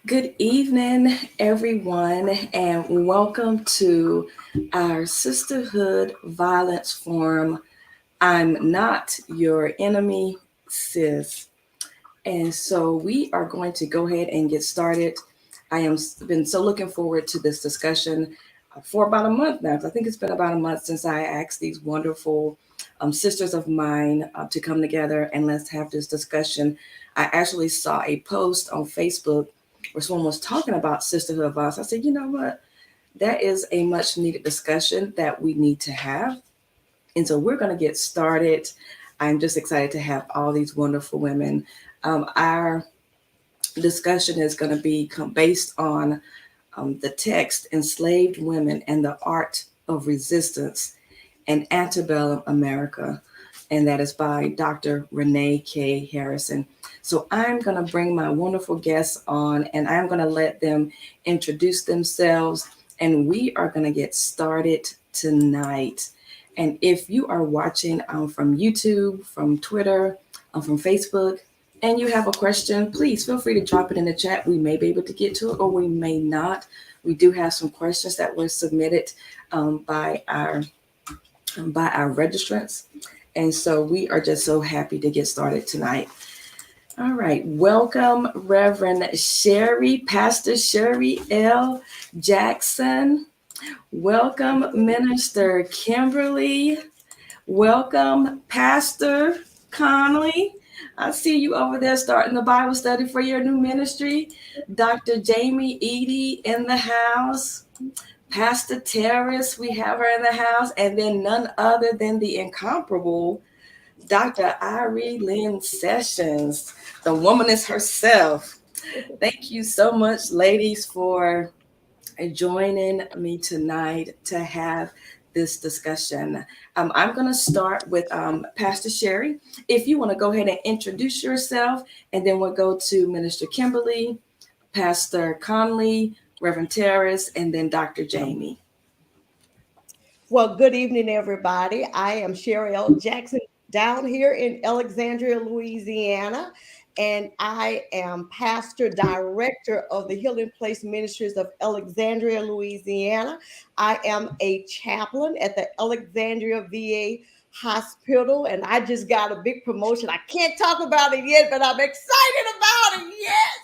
Good evening, everyone, and welcome to our Sisterhood Violence Forum. I'm not your enemy, sis. And so we are going to go ahead and get started. I am been so looking forward to this discussion for about a month now. 'Cause I think it's been about a month since I asked these wonderful sisters of mine to come together and let's have this discussion. I actually saw a post on Facebook where someone was talking about sisterhood of us. I said, you know what? That is a much needed discussion that we need to have. And so we're going to get started. I'm just excited to have all these wonderful women. Our discussion is going to be based on the text Enslaved Women and the Art of Resistance in Antebellum America. And that is by Dr. Renee K. Harrison. So I'm going to bring my wonderful guests on and I'm going to let them introduce themselves. And we are going to get started tonight. And if you are watching from YouTube, from Twitter, from Facebook, and you have a question, please feel free to drop it in the chat. We may be able to get to it or we may not. We do have some questions that were submitted by our registrants. And so we are just so happy to get started tonight. All right. Welcome, Reverend Sherry, Pastor Sherry L. Jackson. Welcome, Minister Kimberly. Welcome, Pastor Conley. I see you over there starting the Bible study for your new ministry. Dr. Jamie Eady in the house. Pastor Terrace, we have her in the house. And then none other than the incomparable Dr. Irie Lynn Sessions, the womaness herself. Thank you so much, ladies, for joining me tonight to have this discussion. I'm going to start with Pastor Sherry. If you want to go ahead and introduce yourself, and then we'll go to Minister Kimberly, Pastor Conley, Reverend Terrace, and then Dr. Jamie. Well, good evening, everybody. I am Sherry L. Jackson down here in Alexandria, Louisiana, and I am pastor director of the Healing Place Ministries of Alexandria, Louisiana. I am a chaplain at the Alexandria VA Hospital, and I just got a big promotion. I can't talk about it yet, but I'm excited about it. Yes.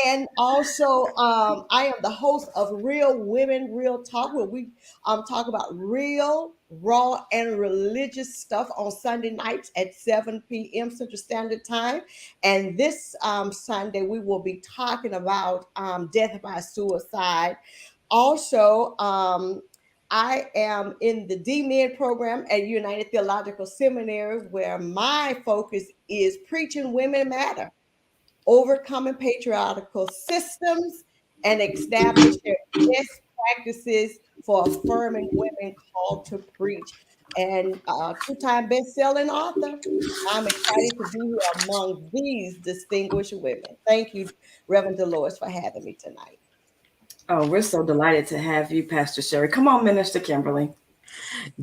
And also, I am the host of Real Women, Real Talk, where we talk about real, raw, and religious stuff on Sunday nights at 7 p.m. Central Standard Time. And this Sunday, we will be talking about death by suicide. Also, I am in the D-Med program at United Theological Seminary, where my focus is preaching women matter, overcoming patriarchal systems, and establish their best practices for affirming women called to preach. And two-time best-selling author. I'm excited to be here among these distinguished women. Thank you, Reverend Dolores, for having me tonight. Oh, we're so delighted to have you, Pastor Sherry. Come on, Minister Kimberly.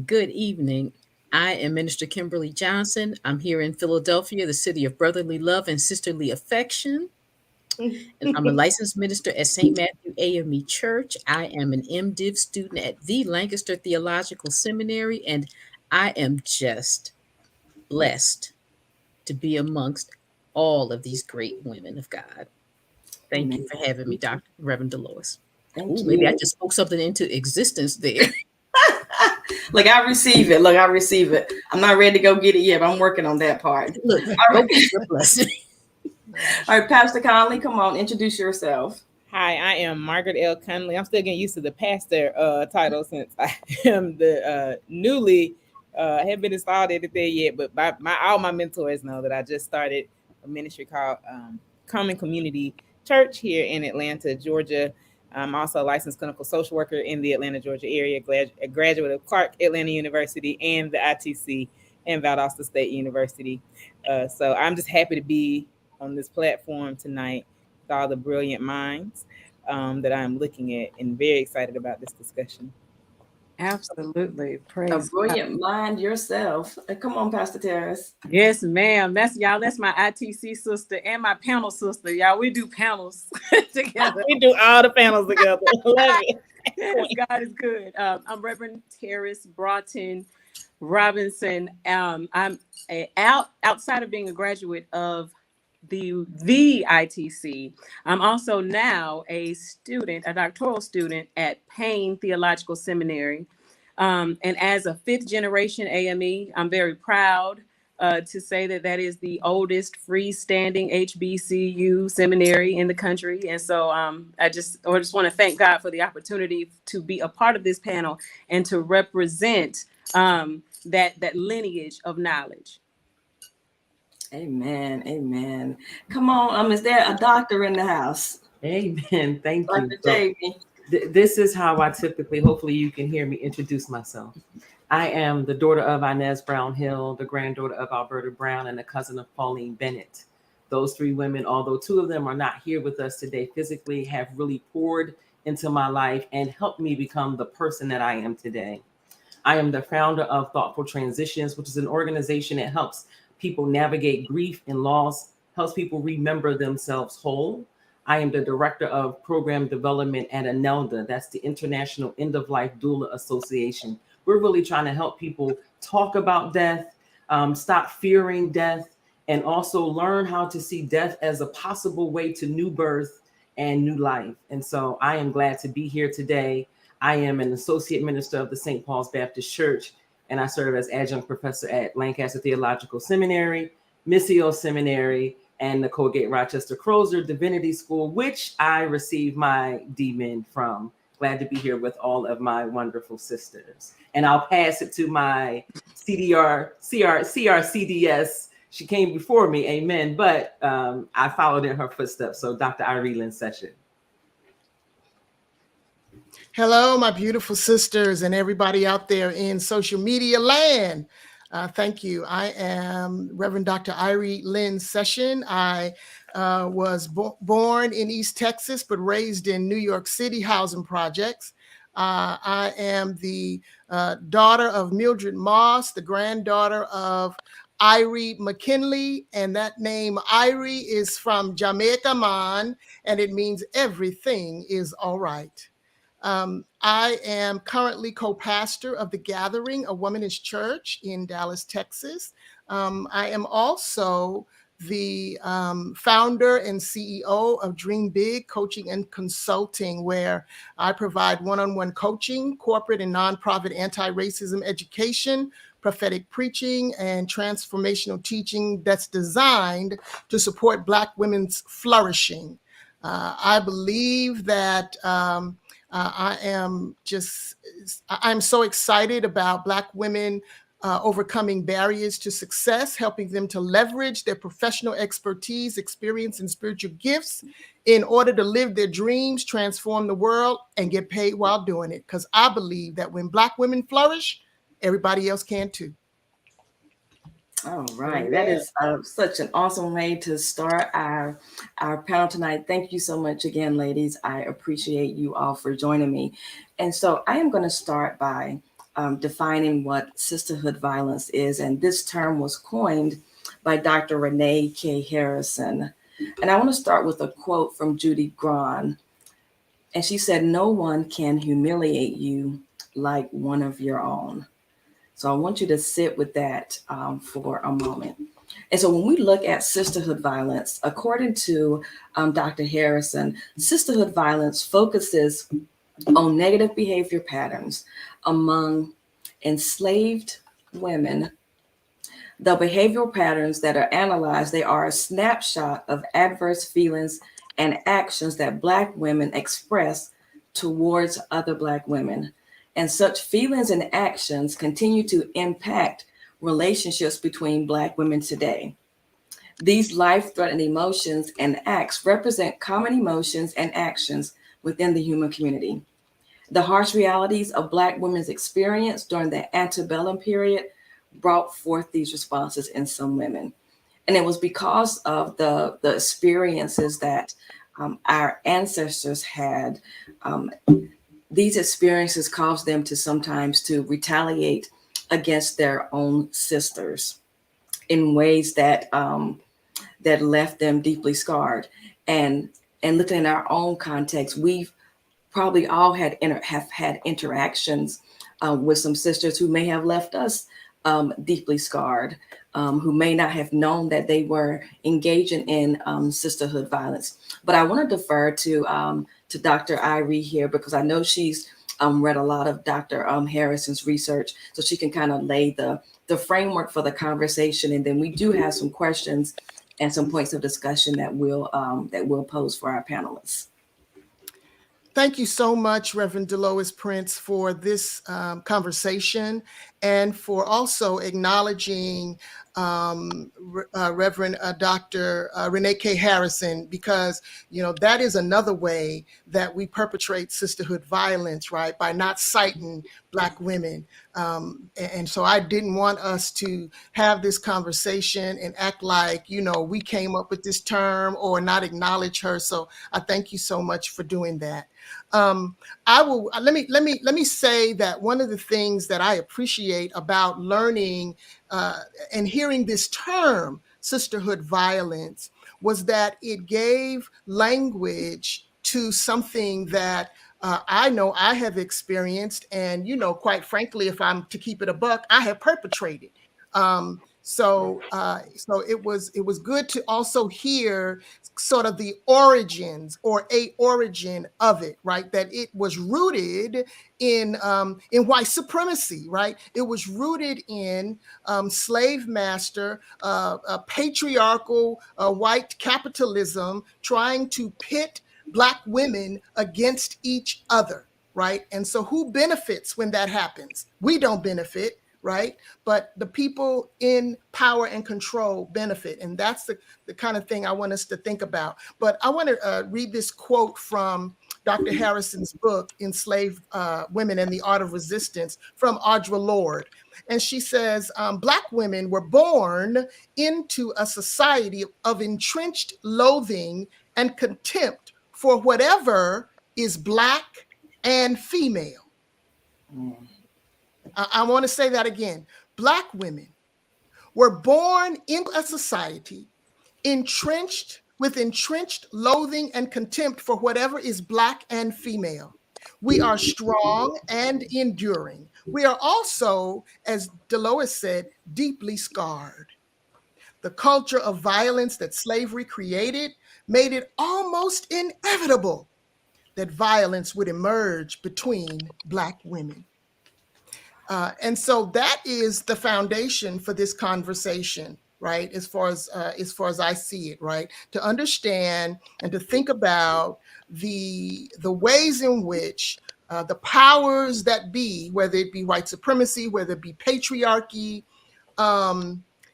Good evening. I am Minister Kimberly Johnson. I'm here in Philadelphia, the city of brotherly love and sisterly affection. And I'm a licensed minister at St. Matthew AME Church. I am an MDiv student at the Lancaster Theological Seminary, and I am just blessed to be amongst all of these great women of God. Thank Amen. you for having me, Dr. Reverend Dolores. Thank Ooh, maybe I you. just spoke something into existence there. Look, I receive it. Look, I receive it. I'm not ready to go get it yet, but I'm working on that part. Look, All go right. get your blessing. All right, Pastor Conley, come on, introduce yourself. Hi, I am Margaret L. Cunley. I'm still getting used to the pastor title since I am the newly haven't been installed anything yet, but all my mentors know that I just started a ministry called Common Community Church here in Atlanta, Georgia. I'm also a licensed clinical social worker in the Atlanta, Georgia area, a graduate of Clark Atlanta University and the ITC and Valdosta State University. So I'm just happy to be on this platform tonight with all the brilliant minds that I'm looking at and very excited about this discussion. Absolutely. A Praise God. brilliant mind yourself. Come on, Pastor Terrace. Yes, ma'am. That's y'all. That's my ITC sister and my panel sister. Y'all, we do panels together. We do all the panels together. Love it. Yes, God is good. I'm Reverend Terrace Broughton Robinson. I'm outside of being a graduate of the ITC. I'm also now a student, a doctoral student at Payne Theological Seminary. And as a fifth generation AME, I'm very proud to say that that is the oldest freestanding HBCU seminary in the country. And so I just want to thank God for the opportunity to be a part of this panel and to represent that lineage of knowledge. Amen. Amen. Come on. Is there a doctor in the house? Amen. Thank you. Dr. Jamie. This is how I typically, hopefully you can hear me introduce myself. I am the daughter of Inez Brown Hill, the granddaughter of Alberta Brown, and a cousin of Pauline Bennett. Those three women, although two of them are not here with us today physically, have really poured into my life and helped me become the person that I am today. I am the founder of Thoughtful Transitions, which is an organization that helps people navigate grief and loss, helps people remember themselves whole. I am the director of program development at ANELDA. That's the International End of Life Doula Association. We're really trying to help people talk about death, stop fearing death, and also learn how to see death as a possible way to new birth and new life. And so I am glad to be here today. I am an associate minister of the St. Paul's Baptist Church, and I serve as adjunct professor at Lancaster Theological Seminary, Missio Seminary, and the Colgate-Rochester Crozer Divinity School, which I received my DMin from. Glad to be here with all of my wonderful sisters. And I'll pass it to my CRCDS. She came before me, amen, but I followed in her footsteps. So Dr. Irie Lynn Session. Hello, my beautiful sisters and everybody out there in social media land. Thank you. I am Reverend Dr. Irie Lynn Session. I was born in East Texas, but raised in New York City housing projects. I am the daughter of Mildred Moss, the granddaughter of Irie McKinley, and that name Irie is from Jamaica Man, and it means everything is all right. I am currently co-pastor of The Gathering, a womanist church in Dallas, Texas. I am also the founder and CEO of Dream Big Coaching and Consulting, where I provide one-on-one coaching, corporate and nonprofit anti-racism education, prophetic preaching, and transformational teaching that's designed to support Black women's flourishing. I believe that I'm so excited about Black women overcoming barriers to success, helping them to leverage their professional expertise, experience, and spiritual gifts in order to live their dreams, transform the world, and get paid while doing it. Because I believe that when Black women flourish, everybody else can too. All right. That is such an awesome way to start our panel tonight. Thank you so much again, ladies. I appreciate you all for joining me. And so I am going to start by defining what sisterhood violence is. And this term was coined by Dr. Renee K. Harrison. And I want to start with a quote from Judy Grahn. And she said, "No one can humiliate you like one of your own." So I want you to sit with that for a moment. And so when we look at sisterhood violence, according to Dr. Harrison, sisterhood violence focuses on negative behavior patterns among enslaved women. The behavioral patterns that are analyzed, they are a snapshot of adverse feelings and actions that Black women express towards other Black women. And such feelings and actions continue to impact relationships between Black women today. These life-threatening emotions and acts represent common emotions and actions within the human community. The harsh realities of Black women's experience during the antebellum period brought forth these responses in some women. And it was because of the experiences that our ancestors had these experiences cause them to sometimes to retaliate against their own sisters in ways that that left them deeply scarred. And looking at our own context, we've probably all have had interactions with some sisters who may have left us deeply scarred, who may not have known that they were engaging in sisterhood violence. But I want to defer to Dr. Irie here, because I know she's read a lot of Dr. Harrison's research, so she can kind of lay the framework for the conversation, and then we do have some questions and some points of discussion that we'll pose for our panelists. Thank you so much, Reverend Delois Prince, for this conversation, and for also acknowledging Reverend Dr. Renee K. Harrison, because, you know, that is another way that we perpetrate sisterhood violence, right? By not citing Black women. And so I didn't want us to have this conversation and act like, you know, we came up with this term or not acknowledge her. So I thank you so much for doing that. Let me say that one of the things that I appreciate about learning and hearing this term, sisterhood violence, was that it gave language to something that I know I have experienced, and, you know, quite frankly, if I'm to keep it a buck, I have perpetrated. So it was good to also hear sort of the origins, or a origin of it, right? That it was rooted in white supremacy, right? It was rooted in slave master, patriarchal white capitalism trying to pit Black women against each other, right? And so who benefits when that happens? We don't benefit, right? But the people in power and control benefit. And that's the kind of thing I want us to think about. But I want to read this quote from Dr. Harrison's book, Enslaved Women and the Art of Resistance, from Audre Lorde. And she says, Black women were born into a society of entrenched loathing and contempt for whatever is Black and female. I want to say that again. Black women were born into a society with entrenched loathing and contempt for whatever is Black and female. We are strong and enduring. We are also, as Delois said, deeply scarred. The culture of violence that slavery created made it almost inevitable that violence would emerge between Black women. And so that is the foundation for this conversation, right? As far as I see it, right? To understand and to think about the ways in which the powers that be, whether it be white supremacy, whether it be patriarchy,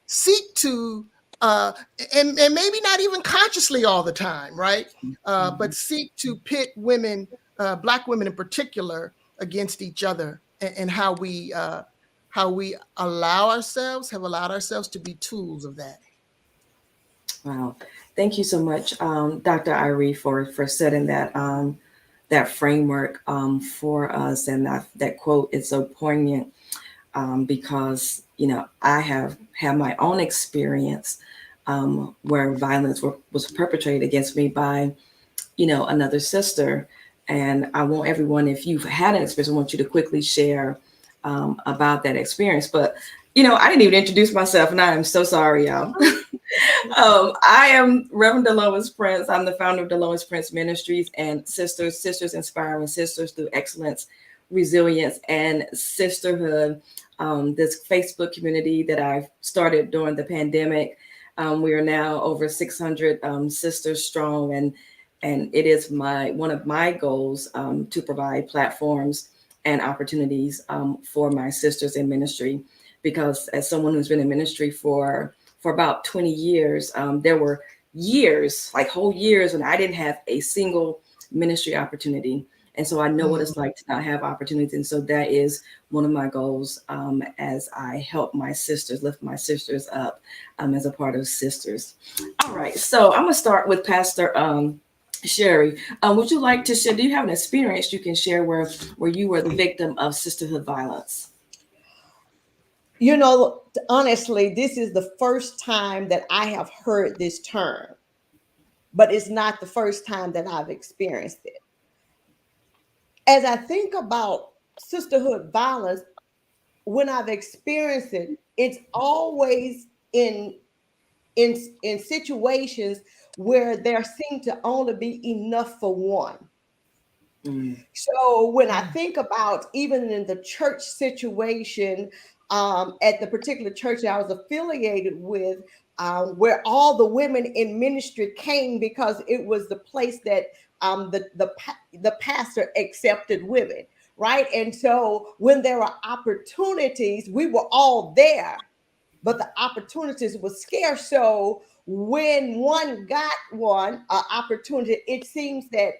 seek to, and maybe not even consciously all the time, right? But seek to pit women, Black women in particular, against each other, and how we allowed ourselves to be tools of that. Wow, thank you so much, Dr. Irie, for setting that framework for us. And that quote is so poignant because, you know, I have had my own experience where violence was perpetrated against me by, you know, another sister. And I want everyone, if you've had an experience, I want you to quickly share about that experience. But, you know, I didn't even introduce myself, and I am so sorry, y'all. I am Reverend Delois Prince. I'm the founder of Delois Prince Ministries and Sisters Inspiring Sisters Through Excellence, Resilience, and Sisterhood. This Facebook community that I've started during the pandemic. We are now over 600 sisters strong, and it is one of my goals to provide platforms and opportunities for my sisters in ministry. Because as someone who's been in ministry for about 20 years, there were years, like whole years, when I didn't have a single ministry opportunity. And so I know what it's like to not have opportunities. And so that is one of my goals as I help my sisters, lift my sisters up as a part of Sisters. All right. So I'm going to start with Pastor Sherry, would you like to share? Do you have an experience you can share where you were the victim of sisterhood violence? You know, honestly, this is the first time that I have heard this term, but it's not the first time that I've experienced it. As I think about sisterhood violence, when I've experienced it, it's always in situations where there seem to only be enough for one. Mm. So when I think about even in the church situation, at the particular church that I was affiliated with, where all the women in ministry came because it was the place that the pastor accepted women, right? And so when there were opportunities, we were all there, but the opportunities were scarce. So when one got one opportunity, it seems that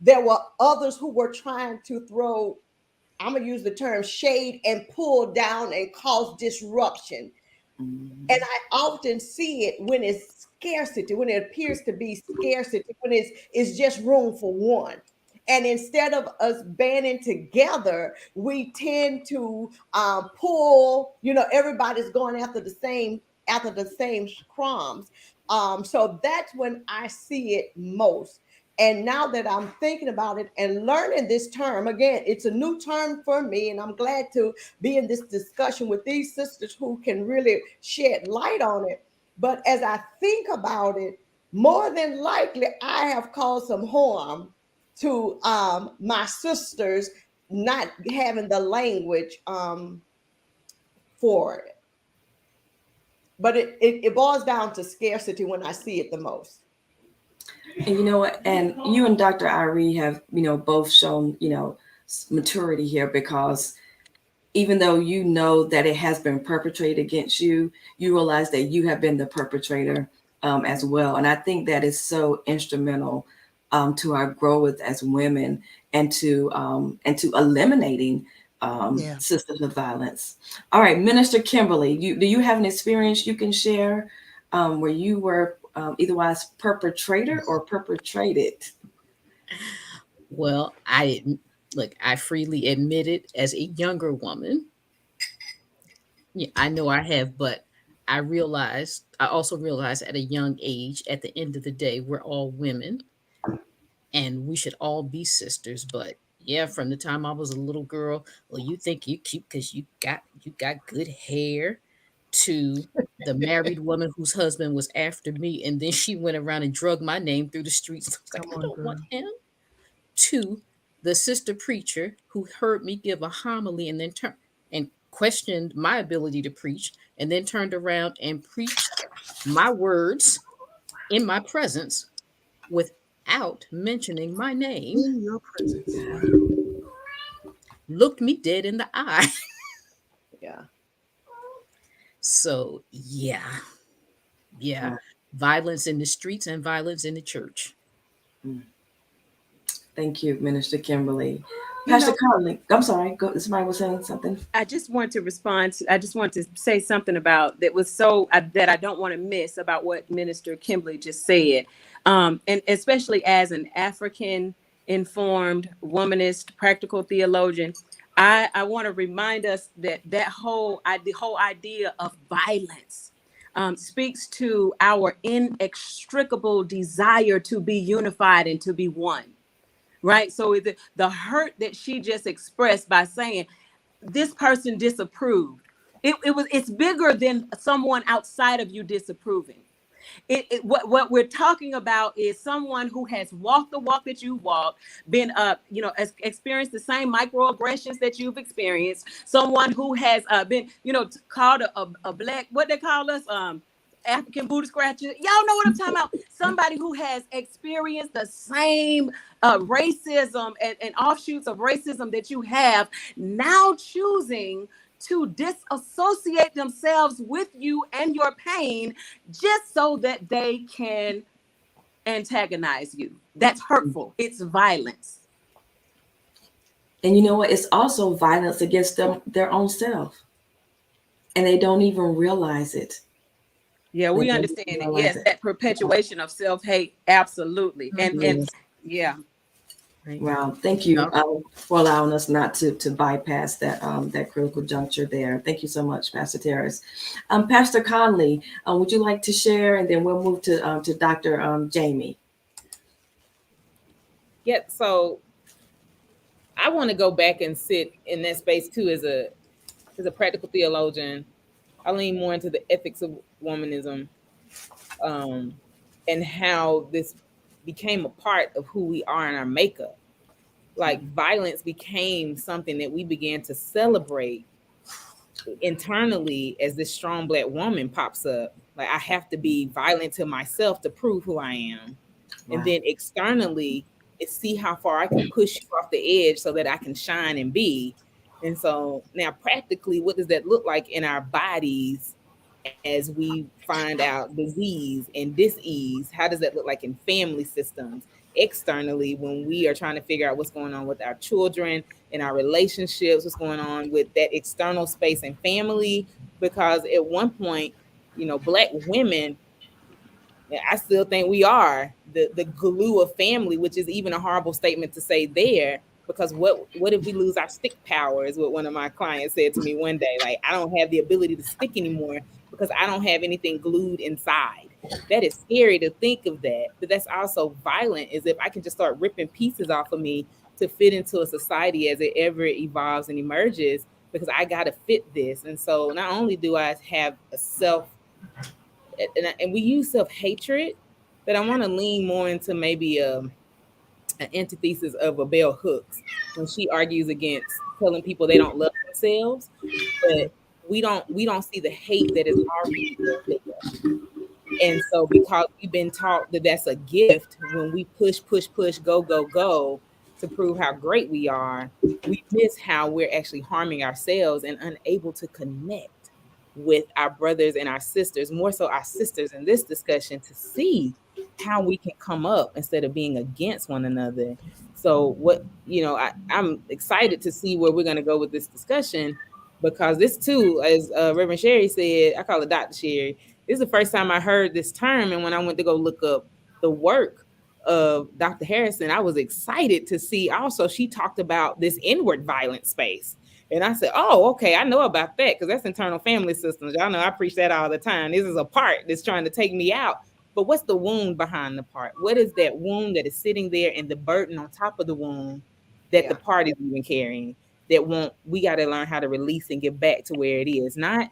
there were others who were trying to throw, I'm gonna use the term shade, and pull down and cause disruption. And Mm. I often see it when it's scarcity, when it appears to be scarcity, when it's just room for one. And instead of us banding together, we tend to pull, everybody's going after the same crumbs. So that's when I see it most. And now that I'm thinking about it and learning this term, again, it's a new term for me, and I'm glad to be in this discussion with these sisters who can really shed light on it. But as I think about it, more than likely, I have caused some harm to my sisters not having the language for it. But it boils down to scarcity when I see it the most. And you know what? And you and Dr. Irie have, both shown, maturity here, because even though you know that it has been perpetrated against you, you realize that you have been the perpetrator as well. And I think that is so instrumental to our growth as women, and to eliminating Yeah. sisterhood violence. All right, Minister Kimberly, do you have an experience you can share where you were eitherwise perpetrator or perpetrated? Well, I freely admit it as a younger woman. Yeah, I know I have, but I also realized at a young age, at the end of the day, we're all women and we should all be sisters. But yeah, from the time I was a little girl, well, you think you cute because you got good hair, to the married woman whose husband was after me, and then she went around and drug my name through the streets. I was like, Come I on, don't want girl. him. To the sister preacher who heard me give a homily and then turned and questioned my ability to preach, and then turned around and preached my words in my presence without mentioning my name, In your presence. Wow. looked me dead in the eye. Yeah. So, yeah, yeah. Uh, Violence in the streets and violence in the church. mm. Thank you, Minister Kimberly. You Pastor know, Conley, I'm sorry. Somebody was saying something. I just want to respond to, I just want to say something about that was so that I don't want to miss about what Minister Kimberly just said. And especially as an African informed womanist practical theologian, I want to remind us that the whole idea of violence speaks to our inextricable desire to be unified and to be one. Right. So the hurt that she just expressed by saying this person disapproved, it's bigger than someone outside of you disapproving. What we're talking about is someone who has walked the walk that you walked, been experienced the same microaggressions that you've experienced, someone who has been called a black, what they call us, African booty scratcher. Y'all know what I'm talking about. Somebody who has experienced the same racism and offshoots of racism that you have, now choosing to disassociate themselves with you and your pain just so that they can antagonize you. That's hurtful. It's violence. And you know what? It's also violence against their own self. And they don't even realize it. Yeah, we I understand it. like Yes, that. that perpetuation of self-hate, absolutely. And Yes. yeah. Right. Wow, thank you No. for allowing us not to bypass that critical juncture there. Thank you so much, Pastor Terrace. Pastor Conley, would you like to share, and then we'll move to Dr. Jamie. Yeah, so I want to go back and sit in that space too as a practical theologian. I lean more into the ethics of womanism, um, and how this became a part of who we are in our makeup. Like violence became something that we began to celebrate internally as this strong Black woman pops up. Like I have to be violent to myself to prove who I am. And Wow. then externally, it's see how far I can push you off the edge so that I can shine and be. And so now practically, what does that look like in our bodies as we find out disease and dis-ease? How does that look like in family systems? Externally, when we are trying to figure out what's going on with our children and our relationships, what's going on with that external space and family, because at one point, Black women, I still think we are the glue of family, which is even a horrible statement to say there. Because what if we lose our stick power? Is what one of my clients said to me one day. Like, I don't have the ability to stick anymore because I don't have anything glued inside. That is scary to think of that, but that's also violent. Is if I can just start ripping pieces off of me to fit into a society as it ever evolves and emerges, because I got to fit this. And so not only do I have a self, and we use self-hatred, but I want to lean more into maybe an antithesis of a Bell Hooks when she argues against telling people they don't love themselves, but we don't see the hate that is already in there. And so because we've been taught that that's a gift, when we push, go to prove how great we are, we miss how we're actually harming ourselves and unable to connect with our brothers and our sisters, more so our sisters in this discussion, to see how we can come up instead of being against one another. So I'm excited to see where we're going to go with this discussion, because this too, as Reverend Sherry said, I call it Dr. Sherry, this is the first time I heard this term. And when I went to go look up the work of Dr. Harrison, I was excited to see also she talked about this inward violence space. And I said, oh, okay, I know about that, because that's internal family systems. Y'all know I preach that all the time. This is a part that's trying to take me out. But what's the wound behind the part? What is that wound that is sitting there and the burden on top of the wound that the part is even carrying? We got to learn how to release and get back to where it is. Not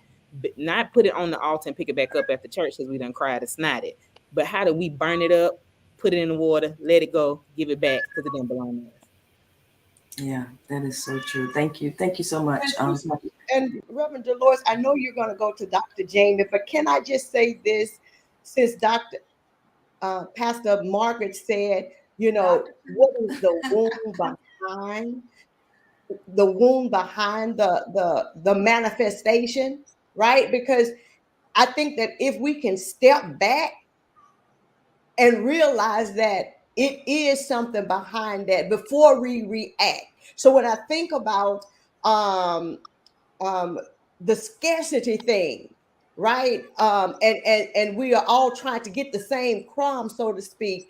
put it on the altar and pick it back up at the church because we done cried and snotted. But how do we burn it up, put it in the water, let it go, give it back, because it didn't belong to us. Yeah, that is so true. Thank you so much. And Reverend Dolores, I know you're going to go to Dr. Jamie, but can I just say this? Since Pastor Margaret said, what is the wound behind the manifestation, right? Because I think that if we can step back and realize that it is something behind that before we react. So when I think about the scarcity thing, right? And we are all trying to get the same crumb, so to speak.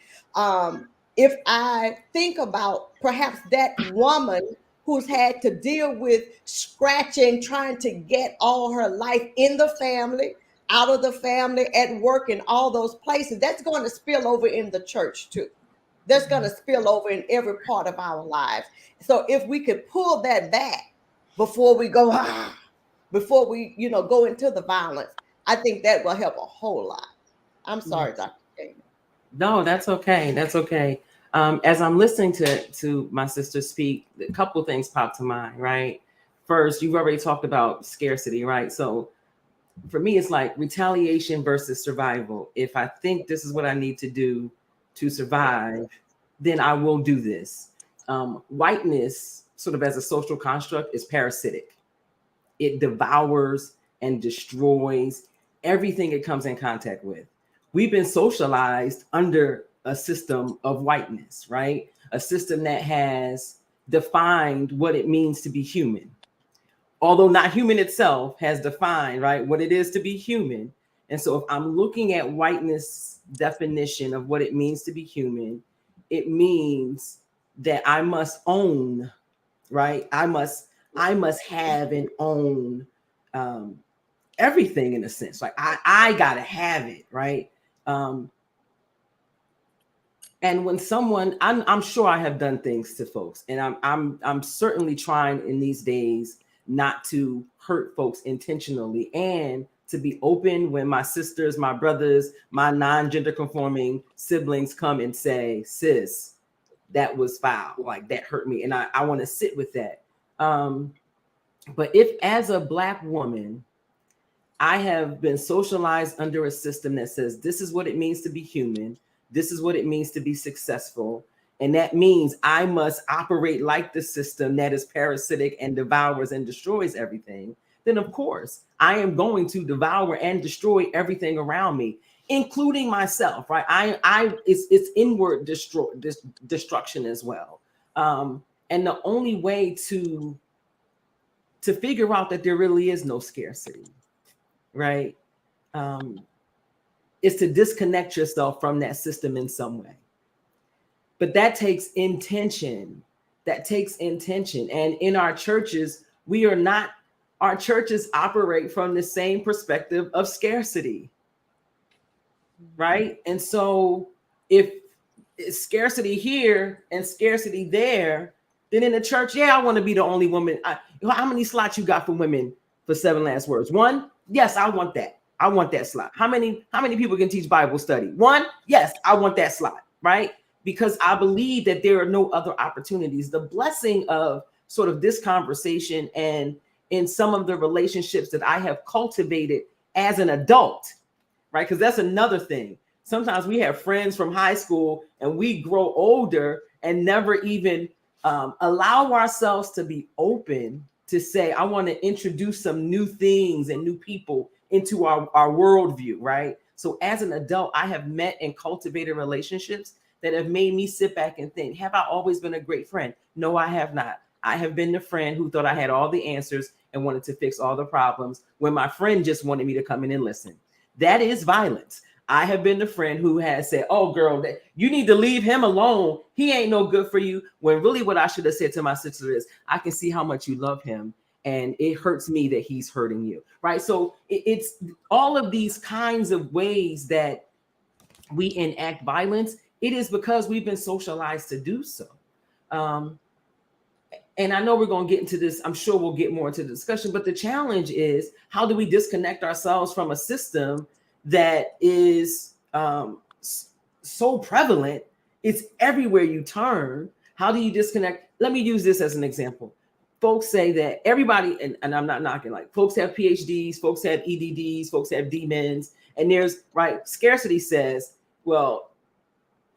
If I think about perhaps that woman who's had to deal with scratching, trying to get all her life in the family, out of the family, at work, and all those places, that's going to spill over in the church too. That's going to spill over in every part of our lives. So if we could pull that back before we go, before we, go into the violence, I think that will help a whole lot. I'm sorry, Dr. Jamie. No, that's okay. That's okay. As I'm listening to my sister speak, a couple of things pop to mind, right? First, you've already talked about scarcity, right? So for me, it's like retaliation versus survival. If I think this is what I need to do to survive, then I will do this. Whiteness, sort of as a social construct, is parasitic. It devours and destroys everything it comes in contact with. We've been socialized under a system of whiteness, right? A system that has defined what it means to be human. Although not human itself, has defined, right, what it is to be human. And so if I'm looking at whiteness definition of what it means to be human, it means that I must own, right? I must have and own everything in a sense. Like I gotta have it, right? And when someone, I'm sure I have done things to folks, and I'm certainly trying in these days not to hurt folks intentionally, and to be open when my sisters, my brothers, my non-gender conforming siblings come and say, sis, that was foul, like that hurt me, and I want to sit with that. But if as a Black woman, I have been socialized under a system that says this is what it means to be human, this is what it means to be successful, and that means I must operate like the system that is parasitic and devours and destroys everything, then of course I am going to devour and destroy everything around me, including myself, right? It's inward destruction as well. And the only way to figure out that there really is no scarcity, right, is to disconnect yourself from that system in some way. But that takes intention. And in our churches, our churches operate from the same perspective of scarcity, right? And so if it's scarcity here and scarcity there, then in the church, yeah, I want to be the only woman. How many slots you got for women for 7 last words? 1? Yes, I want that. I want that slot. How many people can teach Bible study? 1? Yes, I want that slot, right? Because I believe that there are no other opportunities. The blessing of sort of this conversation and in some of the relationships that I have cultivated as an adult, right? Because that's another thing. Sometimes we have friends from high school and we grow older and never even allow ourselves to be open to say, I want to introduce some new things and new people into our worldview, right? So as an adult, I have met and cultivated relationships that have made me sit back and think, have I always been a great friend? No, I have not. I have been the friend who thought I had all the answers and wanted to fix all the problems when my friend just wanted me to come in and listen. That is violence. I have been the friend who has said, oh, girl, you need to leave him alone. He ain't no good for you. When really what I should have said to my sister is, I can see how much you love him. And it hurts me that he's hurting you, right? So it's all of these kinds of ways that we enact violence. It is because we've been socialized to do so. And I know we're going to get into this. I'm sure we'll get more into the discussion. But the challenge is, how do we disconnect ourselves from a system that is so prevalent? It's everywhere you turn. How do you disconnect? Let me use this as an example. Folks say that everybody, and I'm not knocking, like folks have PhDs, folks have EDDs, folks have DMins, and there's, right, scarcity says, well,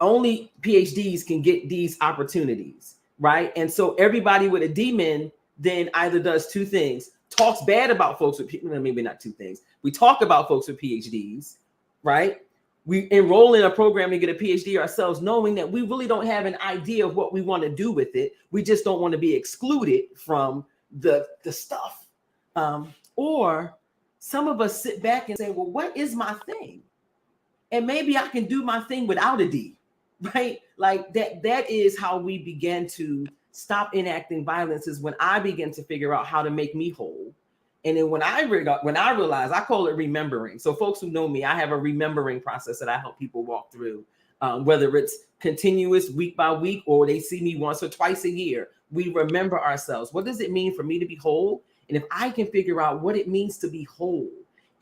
only PhDs can get these opportunities, right? And so everybody with a DMin then either does 2 things, talks bad about folks with, maybe not 2 things. We talk about folks with PhDs, right? We enroll in a program to get a PhD ourselves, knowing that we really don't have an idea of what we want to do with it. We just don't want to be excluded from the stuff. Or some of us sit back and say, well, what is my thing? And maybe I can do my thing without a D, right? Like that is how we begin to stop enacting violence, is when I begin to figure out how to make me whole. And then when I realize, I call it remembering. So folks who know me, I have a remembering process that I help people walk through, whether it's continuous week by week or they see me once or twice a year. We remember ourselves. What does it mean for me to be whole? And if I can figure out what it means to be whole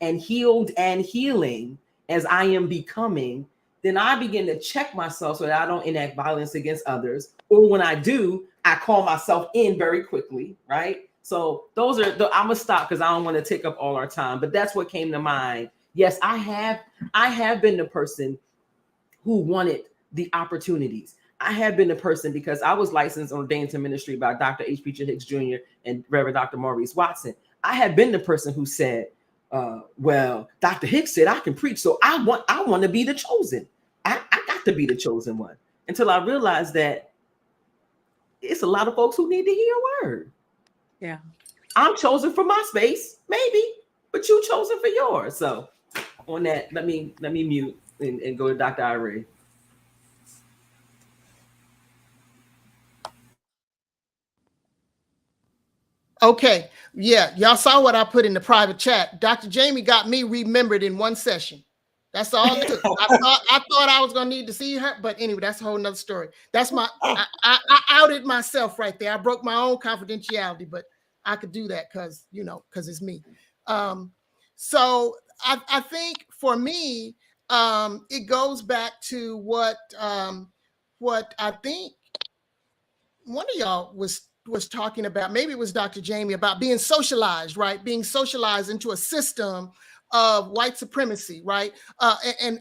and healed and healing as I am becoming, then I begin to check myself so that I don't enact violence against others. Or when I do, I call myself in very quickly, right? So those are I'm gonna stop because I don't want to take up all our time, but that's what came to mind. Yes, I have been the person who wanted the opportunities. I have been the person, because I was licensed ordained to ministry by Dr. H. Preacher Hicks Jr. and Reverend Dr. Maurice Watson. I have been the person who said, well, Dr. Hicks said I can preach, so I want to be the chosen. I got to be the chosen one. Until I realized that it's a lot of folks who need to hear a word. Yeah. I'm chosen for my space, maybe, but you chosen for yours. So On that, let me mute and go to Dr. Irie. Okay. Yeah. Y'all saw what I put in the private chat. Dr. Jamie got me remembered in one session. That's all it took. I thought I was gonna need to see her, but anyway, that's a whole nother story. That's I outed myself right there. I broke my own confidentiality, but I could do that because it's me. So I think for me, it goes back to what I think one of y'all was talking about. Maybe it was Dr. Jamie, about being socialized, right? Being socialized into a system of white supremacy, right? And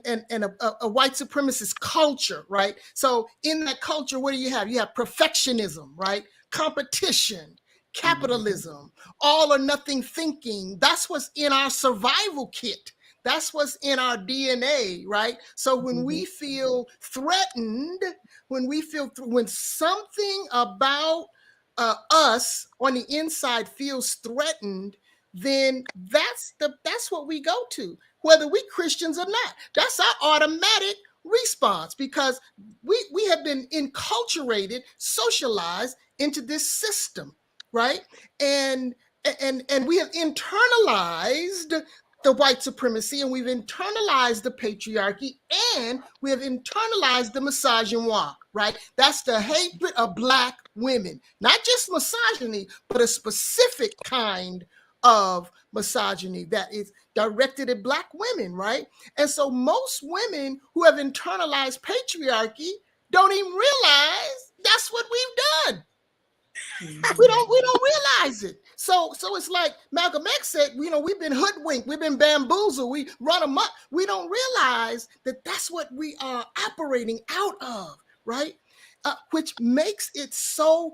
a white supremacist culture, right? So in that culture, what do you have? You have perfectionism, right? Competition, capitalism, all or nothing thinking. That's what's in our survival kit. That's what's in our DNA, right? So when we feel threatened, when something about us on the inside feels threatened, then that's what we go to, whether we Christians or not. That's our automatic response, because we have been enculturated, socialized into this system, right? And we have internalized the white supremacy, and we've internalized the patriarchy, and we have internalized the misogynoir, right? That's the hatred of Black women, not just misogyny, but a specific kind of misogyny that is directed at Black women, right? And so most women who have internalized patriarchy don't even realize that's what we've done. We don't realize it. So it's like Malcolm X said, we've been hoodwinked, we've been bamboozled, we run amok. We don't realize that that's what we are operating out of, right? Which makes it so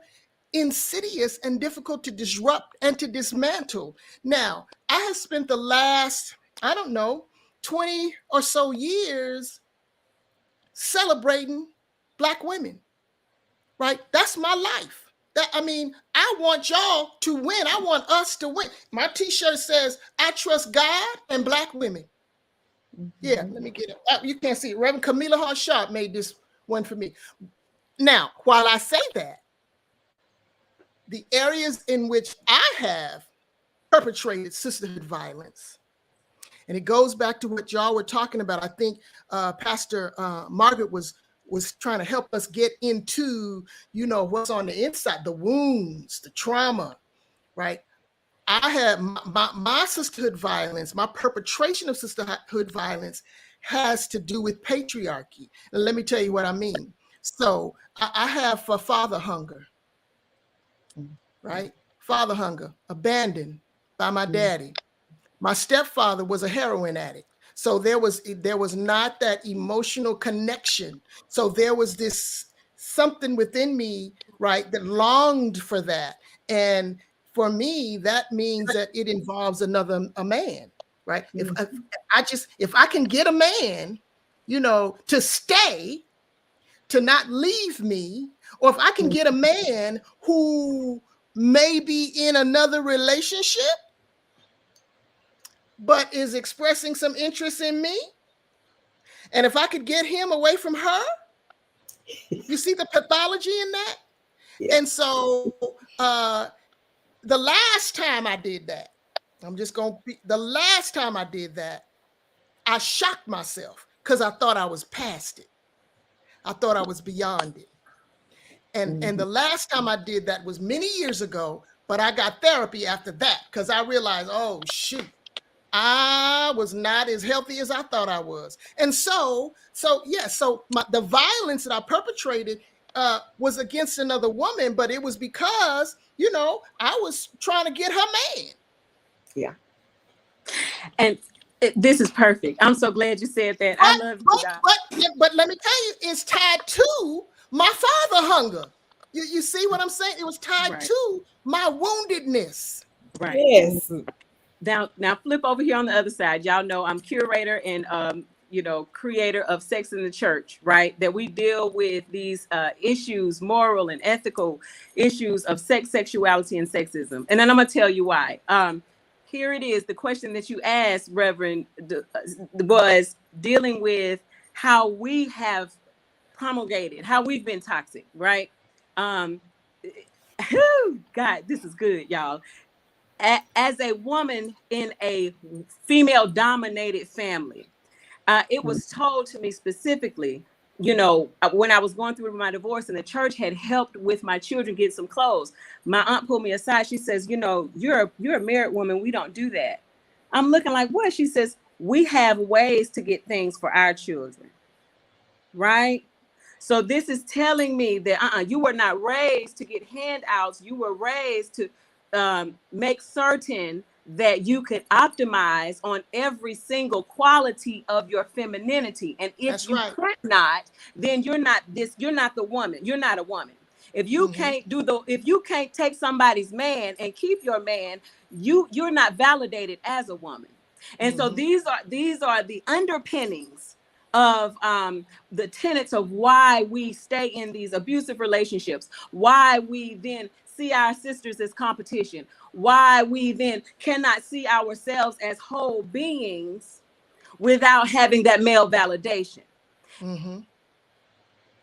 insidious and difficult to disrupt and to dismantle. Now, I have spent the last, 20 or so years celebrating Black women, right? That's my life. I want y'all to win. I want us to win. My t-shirt says, I trust God and Black women. Yeah, let me get it. You can't see it. Reverend Camilla Hart Sharp made this one for me. Now, while I say that, the areas in which I have perpetrated sisterhood violence, and it goes back to what y'all were talking about. I think Pastor Margaret was trying to help us get into, what's on the inside, the wounds, the trauma, right? I had my sisterhood violence, my perpetration of sisterhood violence has to do with patriarchy. And let me tell you what I mean. So I have father hunger, right? Father hunger, abandoned by my daddy. My stepfather was a heroin addict. So there was not that emotional connection. So there was this something within me, right, that longed for that. And for me, that means that it involves a man, right? If I can get a man, to stay, to not leave me, or if I can get a man who may be in another relationship, but is expressing some interest in me, and if I could get him away from her, you see the pathology in that? Yeah. And so the last time I did that, I shocked myself because I thought I was past it. I thought I was beyond it. And the last time I did that was many years ago, but I got therapy after that because I realized, oh, shoot, I was not as healthy as I thought I was. And the violence that I perpetrated was against another woman, but it was because, I was trying to get her man. Yeah. And this is perfect. I'm so glad you said that. I love you. But let me tell you, it's tied to my father hunger. You see what I'm saying? It was tied to my woundedness. Right. Yes. Now flip over here on the other side. Y'all know I'm curator and creator of Sex in the Church, right? That we deal with these issues, moral and ethical issues of sex, sexuality, and sexism. And then I'm gonna tell you why. here it is. The question that you asked, Reverend, was dealing with how we have promulgated, how we've been toxic, right? God, this is good, y'all. As a woman in a female-dominated family, it was told to me specifically, when I was going through my divorce and the church had helped with my children get some clothes. My aunt pulled me aside. She says, you're a married woman. We don't do that. I'm looking like, what? She says, we have ways to get things for our children. Right? So this is telling me that you were not raised to get handouts. You were raised to make certain that you could optimize on every single quality of your femininity. And if That's you right. cannot, then you're not the woman. You're not a woman. If you can't if you can't take somebody's man and keep your man, you're not validated as a woman. And so these are the underpinnings of the tenets of why we stay in these abusive relationships, why we then see our sisters as competition, why we then cannot see ourselves as whole beings without having that male validation.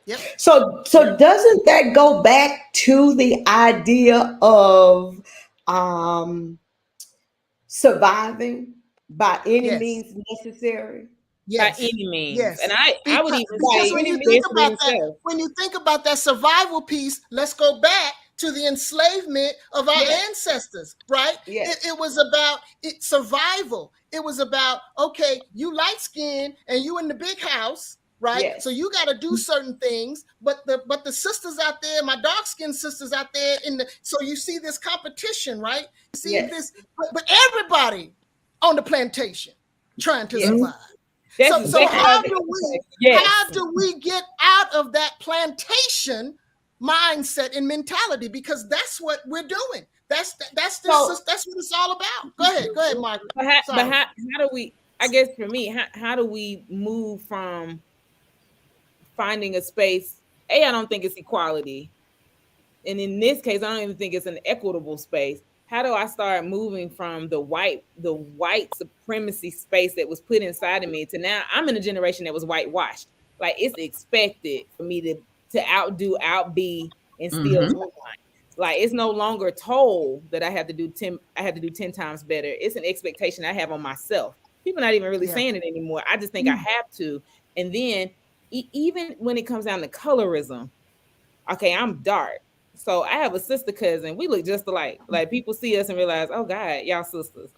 Yep. So doesn't that go back to the idea of surviving by any Yes. means necessary? Yes. By any means. Yes. And I would even because say when you think about that survival piece, let's go back to the enslavement of our ancestors, right? Yes. It was about survival. It was about, okay, you light skinned and you in the big house, right? Yes. So you got to do certain things, but the sisters out there, my dark skinned sisters out there so you see this competition, right? You see this, but everybody on the plantation trying to survive. So how do we get out of that plantation mindset and mentality? Because that's what we're doing. That's what it's all about. Go ahead, Mark. But how do we? I guess for me, how do we move from finding a space? I don't think it's equality, and in this case, I don't even think it's an equitable space. How do I start moving from the white supremacy space that was put inside of me to now I'm in a generation that was whitewashed. Like it's expected for me to outbe, and still do one. Like it's no longer told that I have to do 10 times better. It's an expectation I have on myself. People not even really saying it anymore. I just think I have to. And then even when it comes down to colorism, okay, I'm dark. So I have a sister cousin. We look just alike. Like people see us and realize, oh God, y'all sisters.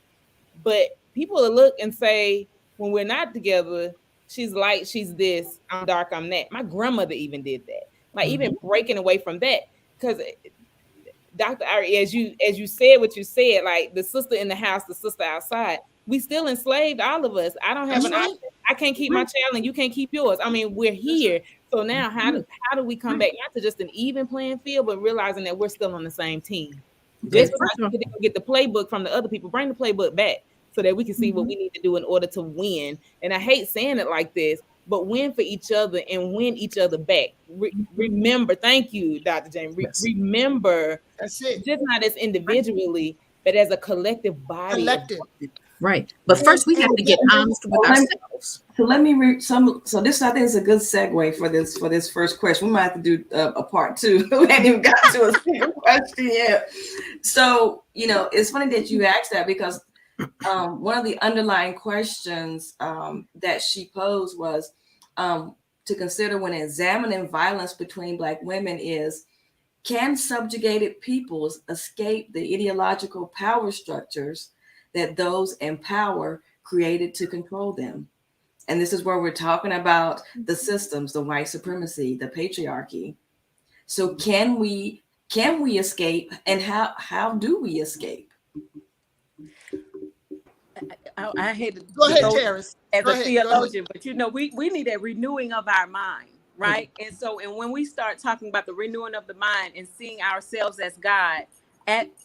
But people will look and say, when we're not together, she's light, she's this, I'm dark, I'm that. My grandmother even did that. Like even breaking away from that. Because Dr. Ari, as you said what you said, like the sister in the house, the sister outside, we still enslaved, all of us. I don't have an option. I can't keep my child and you can't keep yours. I mean, we're here. So now how do we come back not to just an even playing field, but realizing that we're still on the same team? Just to get the playbook from the other people, bring the playbook back so that we can see what we need to do in order to win. And I hate saying it like this, but win for each other and win each other back. Remember, thank you, Dr. James. Remember, that's it. Just not as individually, but as a collective body. Collective. Right. But first we have to get honest with ourselves. So let me read some. So this, I think, is a good segue for this first question. We might have to do a part two. We haven't even got to a single question yet. So, it's funny that you asked that because one of the underlying questions that she posed was to consider when examining violence between Black women is, can subjugated peoples escape the ideological power structures that those in power created to control them? And this is where we're talking about the systems, the white supremacy, the patriarchy. So can we escape, and how do we escape? I hate to go ahead, Terrace. As a theologian, but we need a renewing of our mind, right? And when we start talking about the renewing of the mind and seeing ourselves as God,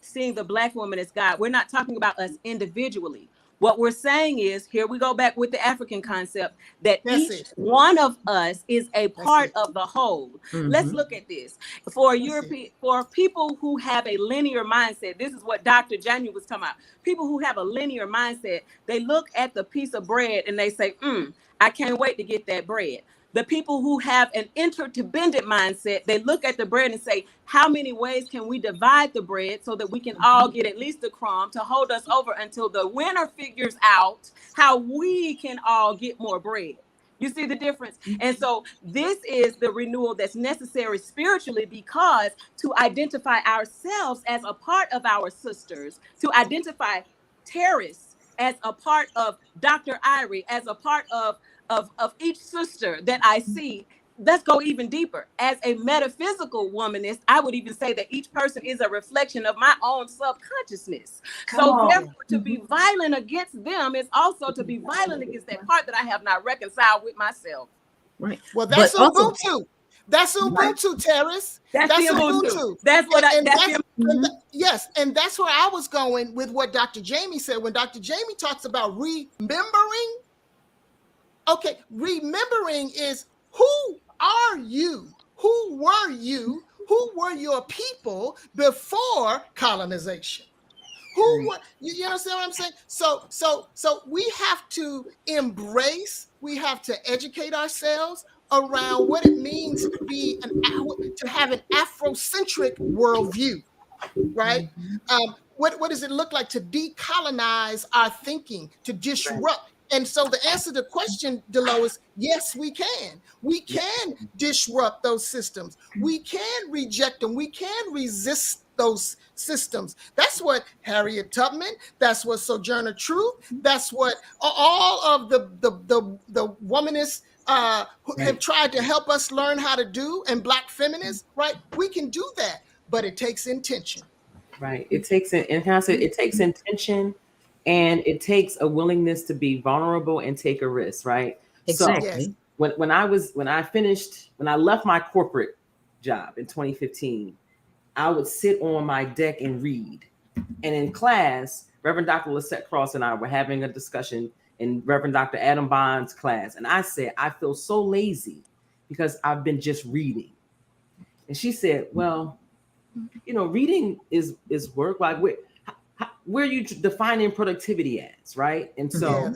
seeing the Black woman as God, we're not talking about us individually. What we're saying is, here we go back with the African concept, that That's each it. one of us is a part it. of the whole. Mhm. Let's look at this. For That's European, for people who have a linear mindset, this is what Dr. Janu was talking about. People who have a linear mindset, they look at the piece of bread and they say, I can't wait to get that bread. The people who have an interdependent mindset, they look at the bread and say, how many ways can we divide the bread so that we can all get at least a crumb to hold us over until the winner figures out how we can all get more bread. You see the difference? And so this is the renewal that's necessary spiritually, because to identify ourselves as a part of our sisters, to identify Terrace as a part of Dr. Irie, as a part of each sister that I see. Let's go even deeper. As a metaphysical womanist, I would even say that each person is a reflection of my own subconsciousness. So therefore, to be violent against them is also to be violent against that part that I have not reconciled with myself. Right. Well, that's But also- Ubuntu. That's Ubuntu, Terrace. That's the Ubuntu. That's what yes, and that's where I was going with what Dr. Jamie said. When Dr. Jamie talks about remembering, okay, remembering is, who are you? Who were you? Who were your people before colonization? Who were you understand what I'm saying? So we have to embrace, we have to educate ourselves around what it means to have an Afrocentric worldview, right? What does it look like to decolonize our thinking, to disrupt? And so the answer to the question, Delo, is yes, we can. We can disrupt those systems. We can reject them. We can resist those systems. That's what Harriet Tubman, that's what Sojourner Truth, that's what all of the womanists who have tried to help us learn how to do, and Black feminists, right? We can do that, but it takes intention. Right. It takes intention, and it takes a willingness to be vulnerable and take a risk, right? Exactly. So when I left my corporate job in 2015, I would sit on my deck and read. And in class, Reverend Dr. Lisette Cross and I were having a discussion in Reverend Dr. Adam Bond's class. And I said, I feel so lazy because I've been just reading. And she said, well, reading is work. Like, where are you defining productivity as, right? And so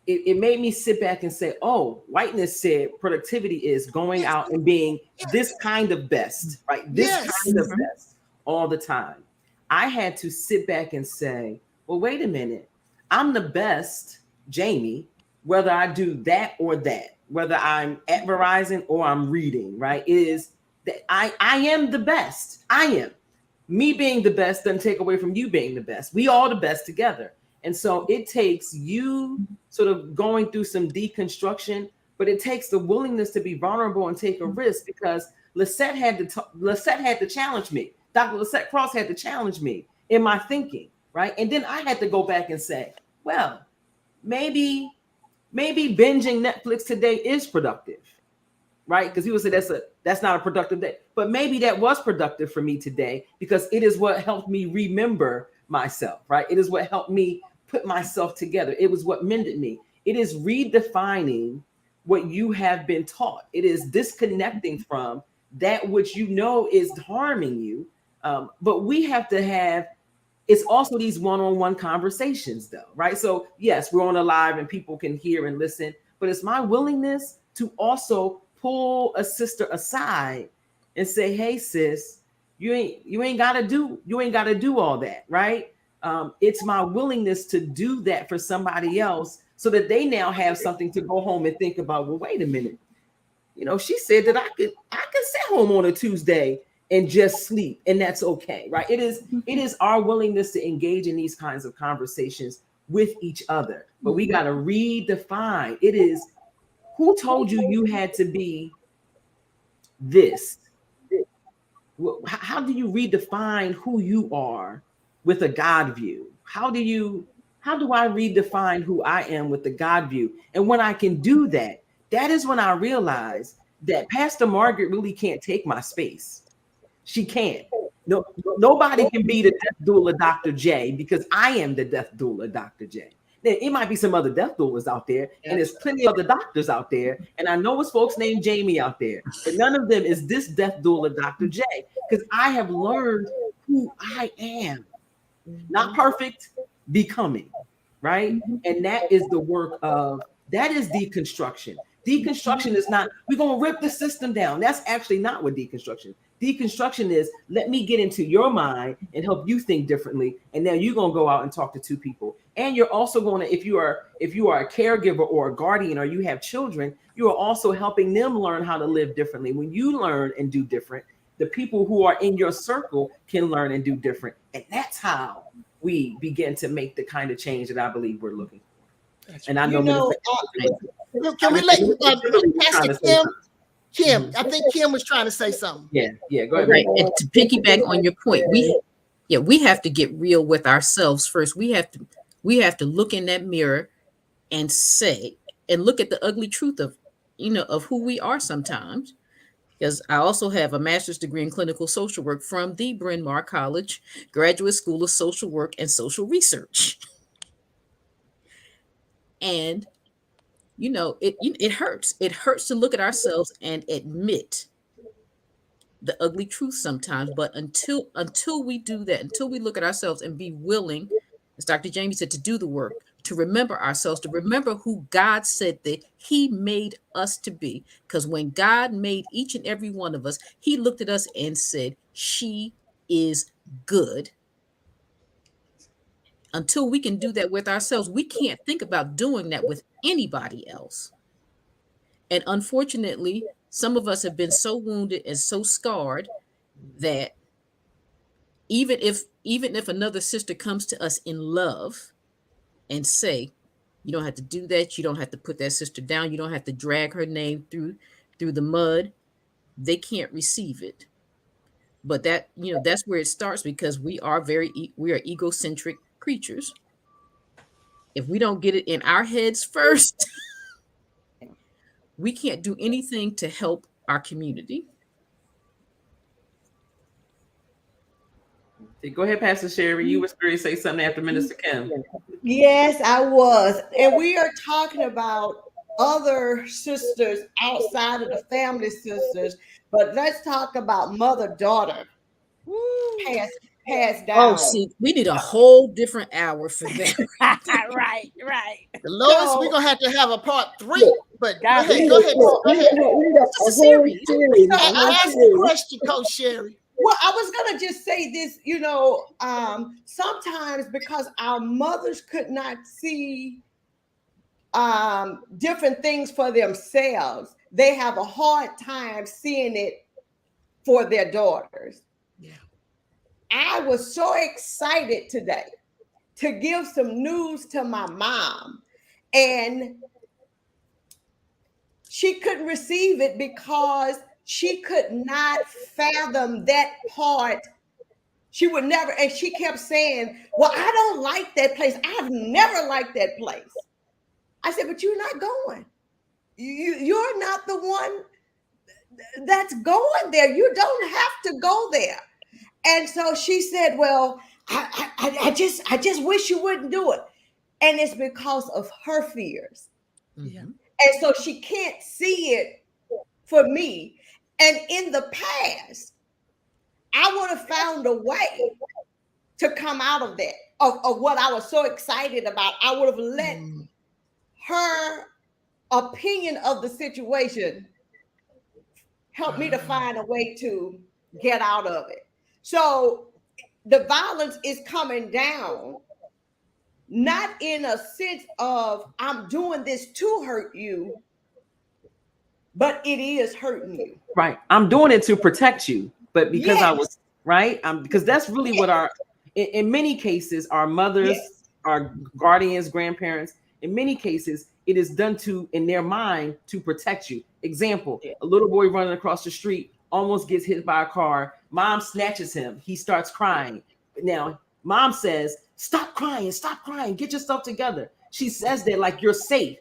it made me sit back and say, oh, whiteness said productivity is going out and being this kind of best, right? This kind of best all the time. I had to sit back and say, well, wait a minute. I'm the best, Jamie, whether I do that or that, whether I'm at Verizon or I'm reading, right? It is that I am the best. I am. Me being the best doesn't take away from you being the best. We all the best together. And so it takes you sort of going through some deconstruction, but it takes the willingness to be vulnerable and take a risk, because Lisette had to challenge me. Dr. Lisette Cross had to challenge me in my thinking, right? And then I had to go back and say, well, maybe binging Netflix today is productive, right? Because he would say that's not a productive day, but maybe that was productive for me today, because it is what helped me remember myself, right? It is what helped me put myself together. It was what mended me. It is redefining what you have been taught. It is disconnecting from that which you know is harming you. But we have to have, it's also these one-on-one conversations though, right? So yes, we're on a live and people can hear and listen, but it's my willingness to also pull a sister aside and say, hey sis, you ain't gotta do all that, right? It's my willingness to do that for somebody else so that they now have something to go home and think about. Well, wait a minute. She said that I could sit home on a Tuesday and just sleep, and that's okay, right? It is our willingness to engage in these kinds of conversations with each other. But we got to redefine. It is, who told you had to be this? How do you redefine who you are with a God view? How do I redefine who I am with the God view? And when I can do that, that is when I realize that Pastor Margaret really can't take my space. She can't. No, nobody can be the death doula Dr. J, because I am the death doula Dr. J. it might be some other death doulas out there, and there's plenty of other doctors out there, and I know it's folks named Jamie out there, but none of them is this death doula, Dr. J, because I have learned who I am. Not perfect, becoming, right? And that is the work of, that is deconstruction. Deconstruction is not, we're going to rip the system down. That's actually not what deconstruction is. Deconstruction is, let me get into your mind and help you think differently. And now you're going to go out and talk to two people. And you're also going to, if you are a caregiver or a guardian, or you have children, you are also helping them learn how to live differently. When you learn and do different, the people who are in your circle can learn and do different. And that's how we begin to make the kind of change that I believe we're looking for. And I know, can we let Pastor Kim, I think Kim was trying to say something. Yeah, go ahead. Right. And to piggyback on your point, we have to get real with ourselves first. We have to look in that mirror and say, and look at the ugly truth of, of who we are sometimes. Because I also have a master's degree in clinical social work from the Bryn Mawr College Graduate School of Social Work and Social Research. And, it hurts. It hurts to look at ourselves and admit the ugly truth sometimes. But until we do that, until we look at ourselves and be willing, as Dr. Jamie said, to do the work, to remember ourselves, to remember who God said that he made us to be. Because when God made each and every one of us, he looked at us and said, she is good. Until we can do that with ourselves, we can't think about doing that with anybody else. And unfortunately, some of us have been so wounded and so scarred that even if another sister comes to us in love and say, you don't have to do that, you don't have to put that sister down, you don't have to drag her name through the mud, they can't receive it. But that, that's where it starts, because we are egocentric creatures. If we don't get it in our heads first, we can't do anything to help our community. Go ahead, Pastor Sherry. You was going to say something after Minister Kim. Yes, I was. And we are talking about other sisters outside of the family sisters, but let's talk about mother-daughter passed down. Oh, see, we need a whole different hour for that. Right. The lowest, we're going to have a part 3, but go ahead. It's a series. I asked the question, Coach Sherry. Well, I was going to just say this, sometimes because our mothers could not see different things for themselves, they have a hard time seeing it for their daughters. Yeah. I was so excited today to give some news to my mom, and she couldn't receive it because she could not fathom that part. She would never, and she kept saying, well, I don't like that place. I've never liked that place. I said, but you're not going. You're not the one that's going there. You don't have to go there. And so she said, well, I just wish you wouldn't do it. And it's because of her fears. Yeah. And so she can't see it for me. And in the past, I would have found a way to come out of that, of what I was so excited about. I would have let her opinion of the situation help me to find a way to get out of it. So the violence is coming down, not in a sense of I'm doing this to hurt you, but it is hurting you. Right. I'm doing it to protect you, but because I was right. Because that's really what in many cases, our mothers, our guardians, grandparents, in many cases, it is done in their mind to protect you. Example, a little boy running across the street almost gets hit by a car. Mom snatches him. He starts crying. Now, mom says, stop crying, get yourself together. She says that like you're safe.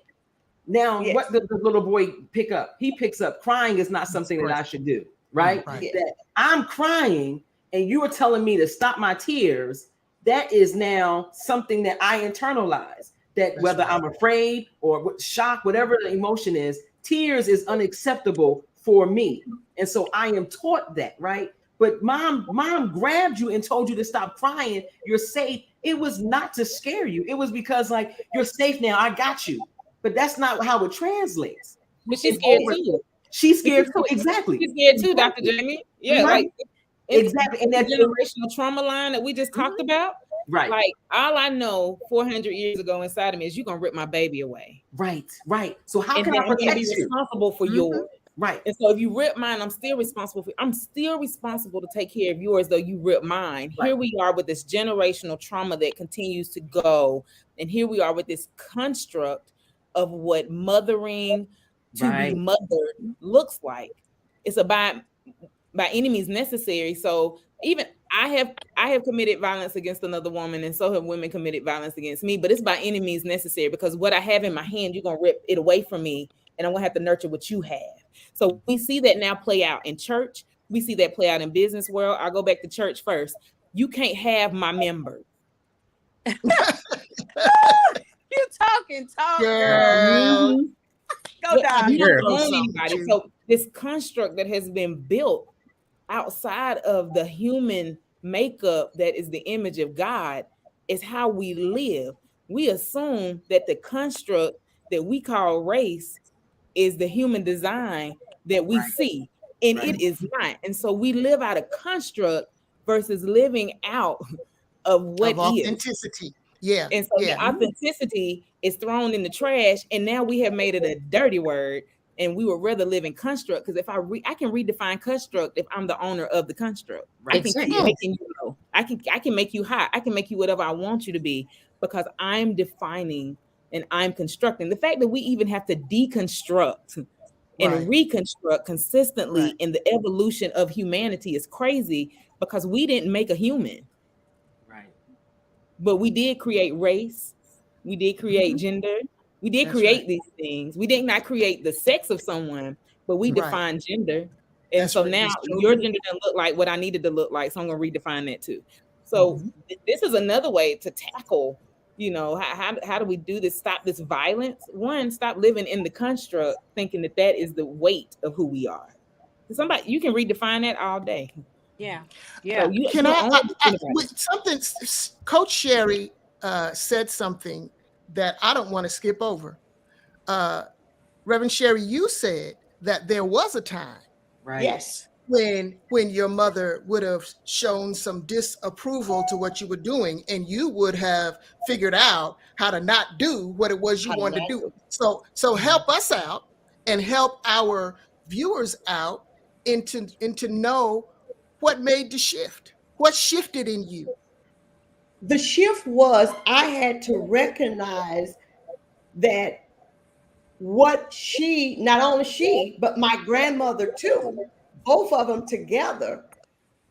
Now, what does the little boy pick up? He picks up crying is not something that I should do, right? That I'm crying and you are telling me to stop my tears. That is now something that I internalize. that That's whether right. I'm afraid or shock, whatever the emotion is, tears is unacceptable for me. And so I am taught that, right? But mom grabbed you and told you to stop crying. You're safe. It was not to scare you. It was because like, you're safe now. I got you. But that's not how it translates. But she's And scared over, too. she's scared too. Exactly. She's scared too, Dr. Exactly. Jamie. Yeah, Right. like Exactly. And that generational trauma line that we just talked about. right. Like all I know 400 years ago inside of me is you're gonna rip my baby away. Right. So how And can then I I'm gonna protect be you? responsible for Mhm. yours. Right. And so if you rip mine, I'm still responsible to take care of yours, though you rip mine. Right. Here we are with this generational trauma that continues to go. And here we are with this construct of what mothering to be Right. mothered looks like. It's about by any means necessary. So even I have committed violence against another woman, and so have women committed violence against me, but it's by any means necessary because what I have in my hand, you're gonna rip it away from me, and I'm gonna have to nurture what you have. So we see that now play out in church. We see that play out in business world. I'll go back to church first. You can't have my members. You talking, Girl. girl. Go, Doc. You Sure. don't own Something anybody. true. So this construct that has been built outside of the human makeup that is the image of God is how we live. We assume that the construct that we call race is the human design that we Right. see, and Right. it is not. And so we live out a construct versus living out of what Of is. authenticity. Yeah. And so Yeah. the authenticity is thrown in the trash, and now we have made it a dirty word. And we would rather live in construct because if I can redefine construct if I'm the owner of the construct. I can keep Exactly. making you low. I can make you high. I can make you whatever I want you to be because I'm defining and I'm constructing. The fact that we even have to deconstruct and Right. reconstruct consistently Right. in the evolution of humanity is crazy because we didn't make a human. Right. But we did create race. We did create gender. We did That's create right. these things. We did not create the sex of someone, but we Right. defined gender. And That's so right. now It's true. your gender doesn't look like what I needed to look like. So I'm going to redefine that too. So this is another way to tackle, how do we do this? Stop this violence. One, stop living in the construct thinking that is the weight of who we are. You can redefine that all day. Yeah. So Yeah. you Can don't I, own I anybody. with something Coach Sherry said something that I don't want to skip over. Reverend Sherry, you said that there was a time Right. Yes. when your mother would have shown some disapproval to what you were doing, and you would have figured out how to not do what it was you How to wanted to not do. So help us out and help our viewers out into know what made the shift. What shifted in you? The shift was I had to recognize that what not only she, but my grandmother too, both of them together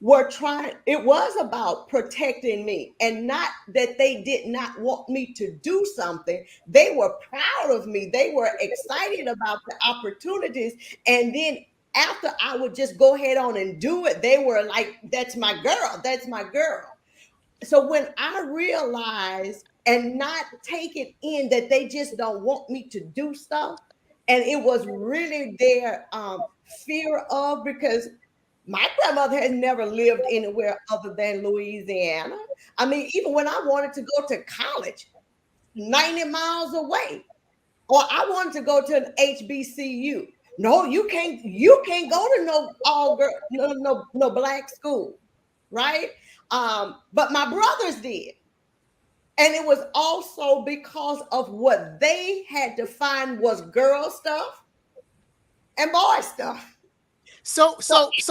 were trying, it was about protecting me, and not that they did not want me to do something. They were proud of me. They were excited about the opportunities. And then after I would just go ahead on and do it, they were like, that's my girl. That's my girl. So when I realized and not take it in that they just don't want me to do stuff, and it was really their fear of, because my grandmother had never lived anywhere other than Louisiana. I mean, even when I wanted to go to college, 90 miles away, or I wanted to go to an HBCU. No, you can't go to no all girl, no black school, right? But my brothers did. And it was also because of what they had defined was girl stuff and boy stuff. So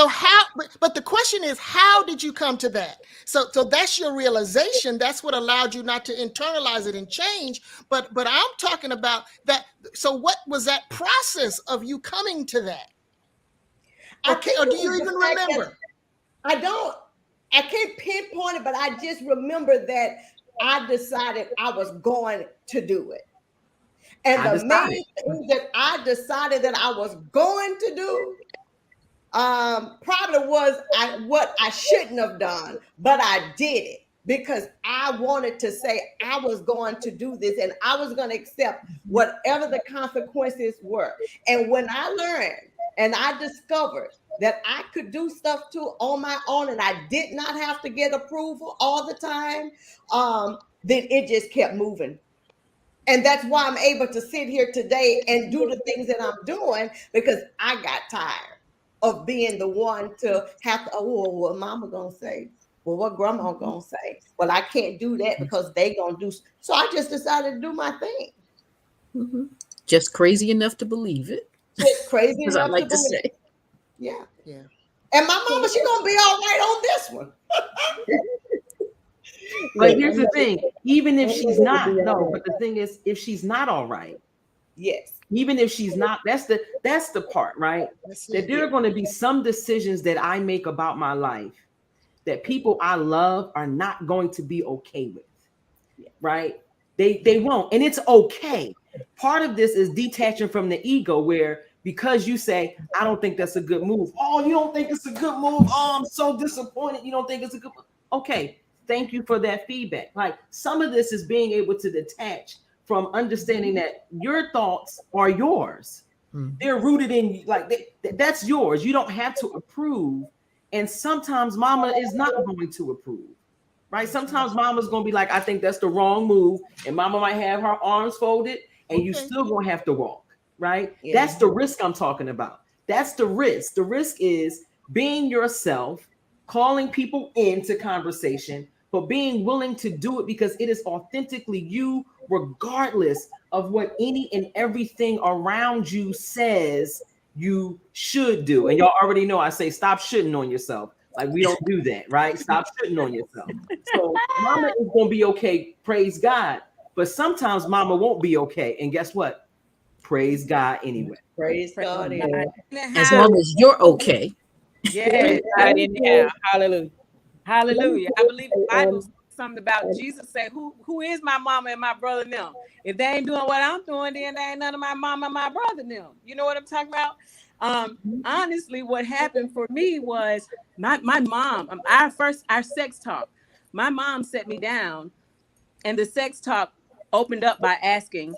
how, but the question is, how did you come to that? So that's your realization. That's what allowed you not to internalize it and change. But I'm talking about that. So what was that process of you coming to that? Or do you even remember? I can't pinpoint it, but I just remember that I decided I was going to do it. And the main thing that I decided that I was going to do probably was what I shouldn't have done, but I did it. because I wanted to say I was going to do this and I was going to accept whatever the consequences were. And when I learned and I discovered that I could do stuff too on my own and I did not have to get approval all the time, then it just kept moving. And that's why I'm able to sit here today and do the things that I'm doing, because I got tired of being the one to have to, oh, what mama gonna say? Well, what grandma gonna say? Well, I can't do that because they gonna do. So I just decided to do my thing. Mhm. Just crazy enough to believe it, Just crazy as I enough like to to believe. say. Yeah. Yeah. And my mama, she gonna be all right on this one. But here's the thing, even if she's not, no, but the thing is, if she's not all right, Yes. even if she's not, that's the part, right? That there are going to be some decisions that I make about my life that people I love are not going to be okay with, right? They won't, and it's okay. Part of this is detaching from the ego, where because you say, I don't think that's a good move. Oh, you don't think it's a good move? Oh, I'm so disappointed. You don't think it's a good move. Okay, thank you for that feedback. Like, some of this is being able to detach from understanding that your thoughts are yours. They're rooted in, like, that's yours. You don't have to approve. And sometimes mama is not going to approve, right? Sometimes mama's going to be like, I think that's the wrong move. And mama might have her arms folded and you still going to have to walk, right? Yeah. That's the risk I'm talking about. That's the risk. The risk is being yourself, calling people into conversation, but being willing to do it because it is authentically you, regardless of what any and everything around you says you should do. And y'all already know I say stop shitting on yourself. Like, we don't do that, right? Stop shitting on yourself. So mama is gonna be okay, praise God. But sometimes mama won't be okay. And guess what? Praise God anyway. Praise God. As long as you're okay. Yeah. God in there. Hallelujah. Hallelujah. I believe the Bible says something about Jesus say, who is my mama and my brother now? If they ain't doing what I'm doing, then they ain't none of my mama and my brother now. You know what I'm talking about? Honestly, what happened for me was my mom, our sex talk. My mom set me down, and the sex talk opened up by asking,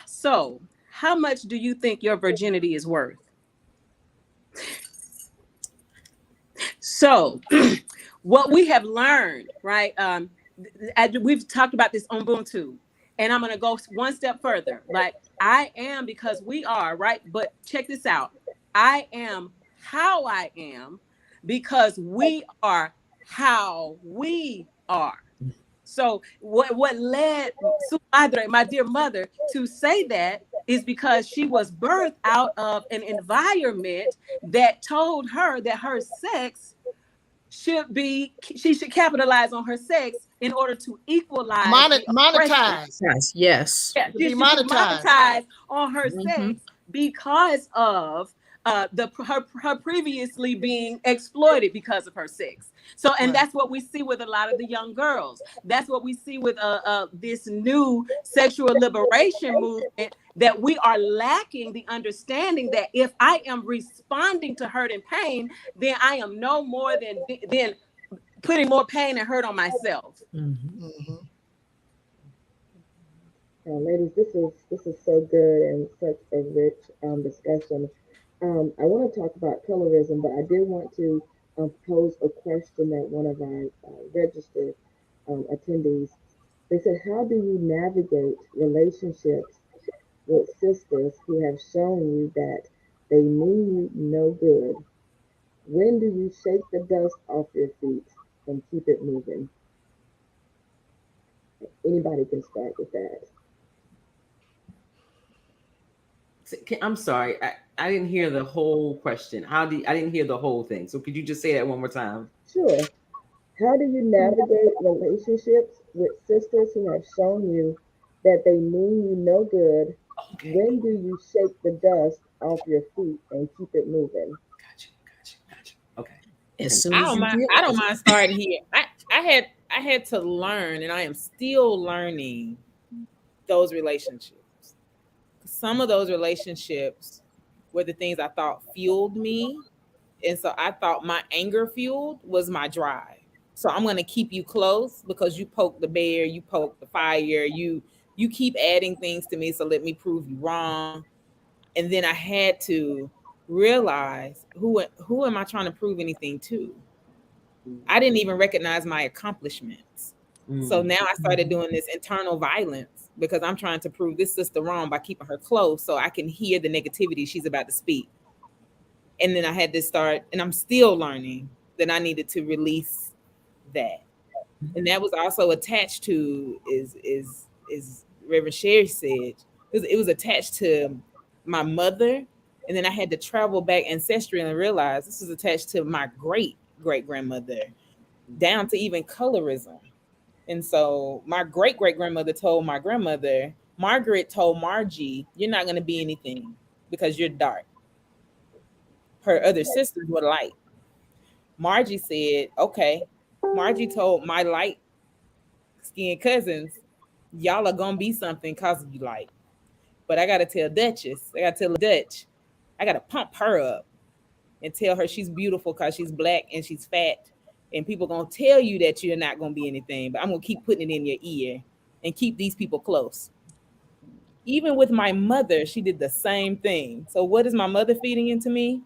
so how much do you think your virginity is worth? So what we have learned, right? We've talked about this on Ubuntu, and I'm going to go one step further. Like, I am because we are, right? But check this out. I am how I am because we are how we are. So what led Su Madre, my dear mother, to say that is because she was birthed out of an environment that told her that her sex she should capitalize on her sex in order to equalize the oppression. Monetize. Yes. Yeah, To she be should monetized. monetize on her Mhm. sex because of her previously being exploited because of her sex. So, and Right. that's what we see with a lot of the young girls. That's what we see with this new sexual liberation movement, that we are lacking the understanding that if I am responding to hurt and pain, then I am no more than putting more pain and hurt on myself. Mhm. Ladies, this is so good and such a rich discussion. I want to talk about colorism, but I did want to pose a question that one of our registered attendees. They said, "How do you navigate relationships with sisters who have shown you that they mean you no good? When do you shake the dust off your feet and keep it moving?" Anybody can start with that. I'm sorry, I didn't hear the whole question. I didn't hear the whole thing. So could you just say that one more time? Sure. How do you navigate relationships with sisters who have shown you that they mean you no good? Okay. When do you shake the dust off your feet and keep it moving? Gotcha. Okay. As soon I as don't you mind. I don't mind starting here. I had to learn, and I am still learning those relationships. Some of those relationships were the things I thought fueled me, and so I thought my anger fueled was my drive. So I'm going to keep you close because you poke the bear, you poke the fire, you keep adding things to me, so let me prove you wrong. And then I had to realize who am I trying to prove anything to? I didn't even recognize my accomplishments. So now I started doing this internal violence because I'm trying to prove this sister wrong by keeping her close so I can hear the negativity she's about to speak. And then I had to start, and I'm still learning that I needed to release that. And that was also attached to is Reverend Sherry said, it was attached to my mother. And then I had to travel back ancestrally and realize this was attached to my great great grandmother, down to even colorism. And so my great great grandmother told my grandmother, Margaret told Margie, you're not going to be anything because you're dark. Her other sisters were light. Margie said, okay. Margie told my light skinned cousins, y'all are going to be something because you light. But I got to tell Duchess, I got to tell Dutch, I got to pump her up and tell her she's beautiful because she's black and she's fat. And people going to tell you that you're not going to be anything, but I'm going to keep putting it in your ear and keep these people close. Even with my mother, she did the same thing. So what is my mother feeding into me?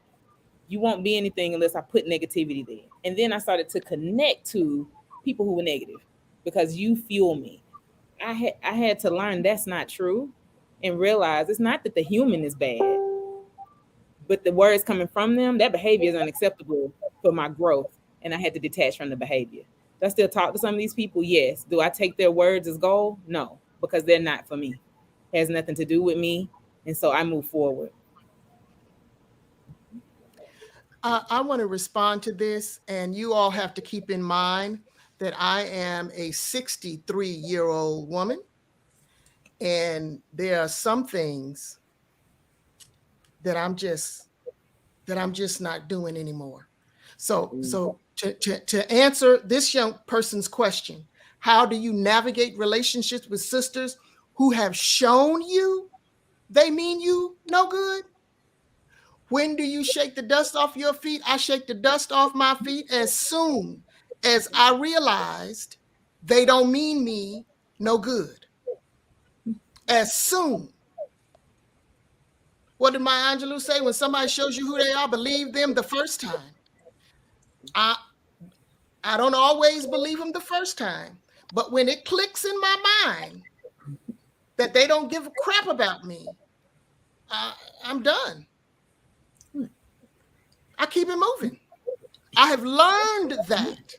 You won't be anything unless I put negativity there. And then I started to connect to people who were negative because you fuel me. I had to learn that's not true and realize it's not that the human is bad, but the words coming from them, that behavior is unacceptable for my growth. And I had to detach from the behavior. Do I still talk to some of these people? Yes. Do I take their words as gold? No, because they're not for me. It has nothing to do with me. And so I move forward. I want to respond to this, and you all have to keep in mind that I am a 63-year-old woman, and there are some things that I'm just not doing anymore. So to answer this young person's question, how do you navigate relationships with sisters who have shown you they mean you no good? When do you shake the dust off your feet? I shake the dust off my feet as soon as I realized they don't mean me no good. As soon. What did Maya Angelou say? When somebody shows you who they are, believe them the first time. I don't always believe them the first time, but when it clicks in my mind that they don't give a crap about me, I'm done. I keep it moving. I have learned that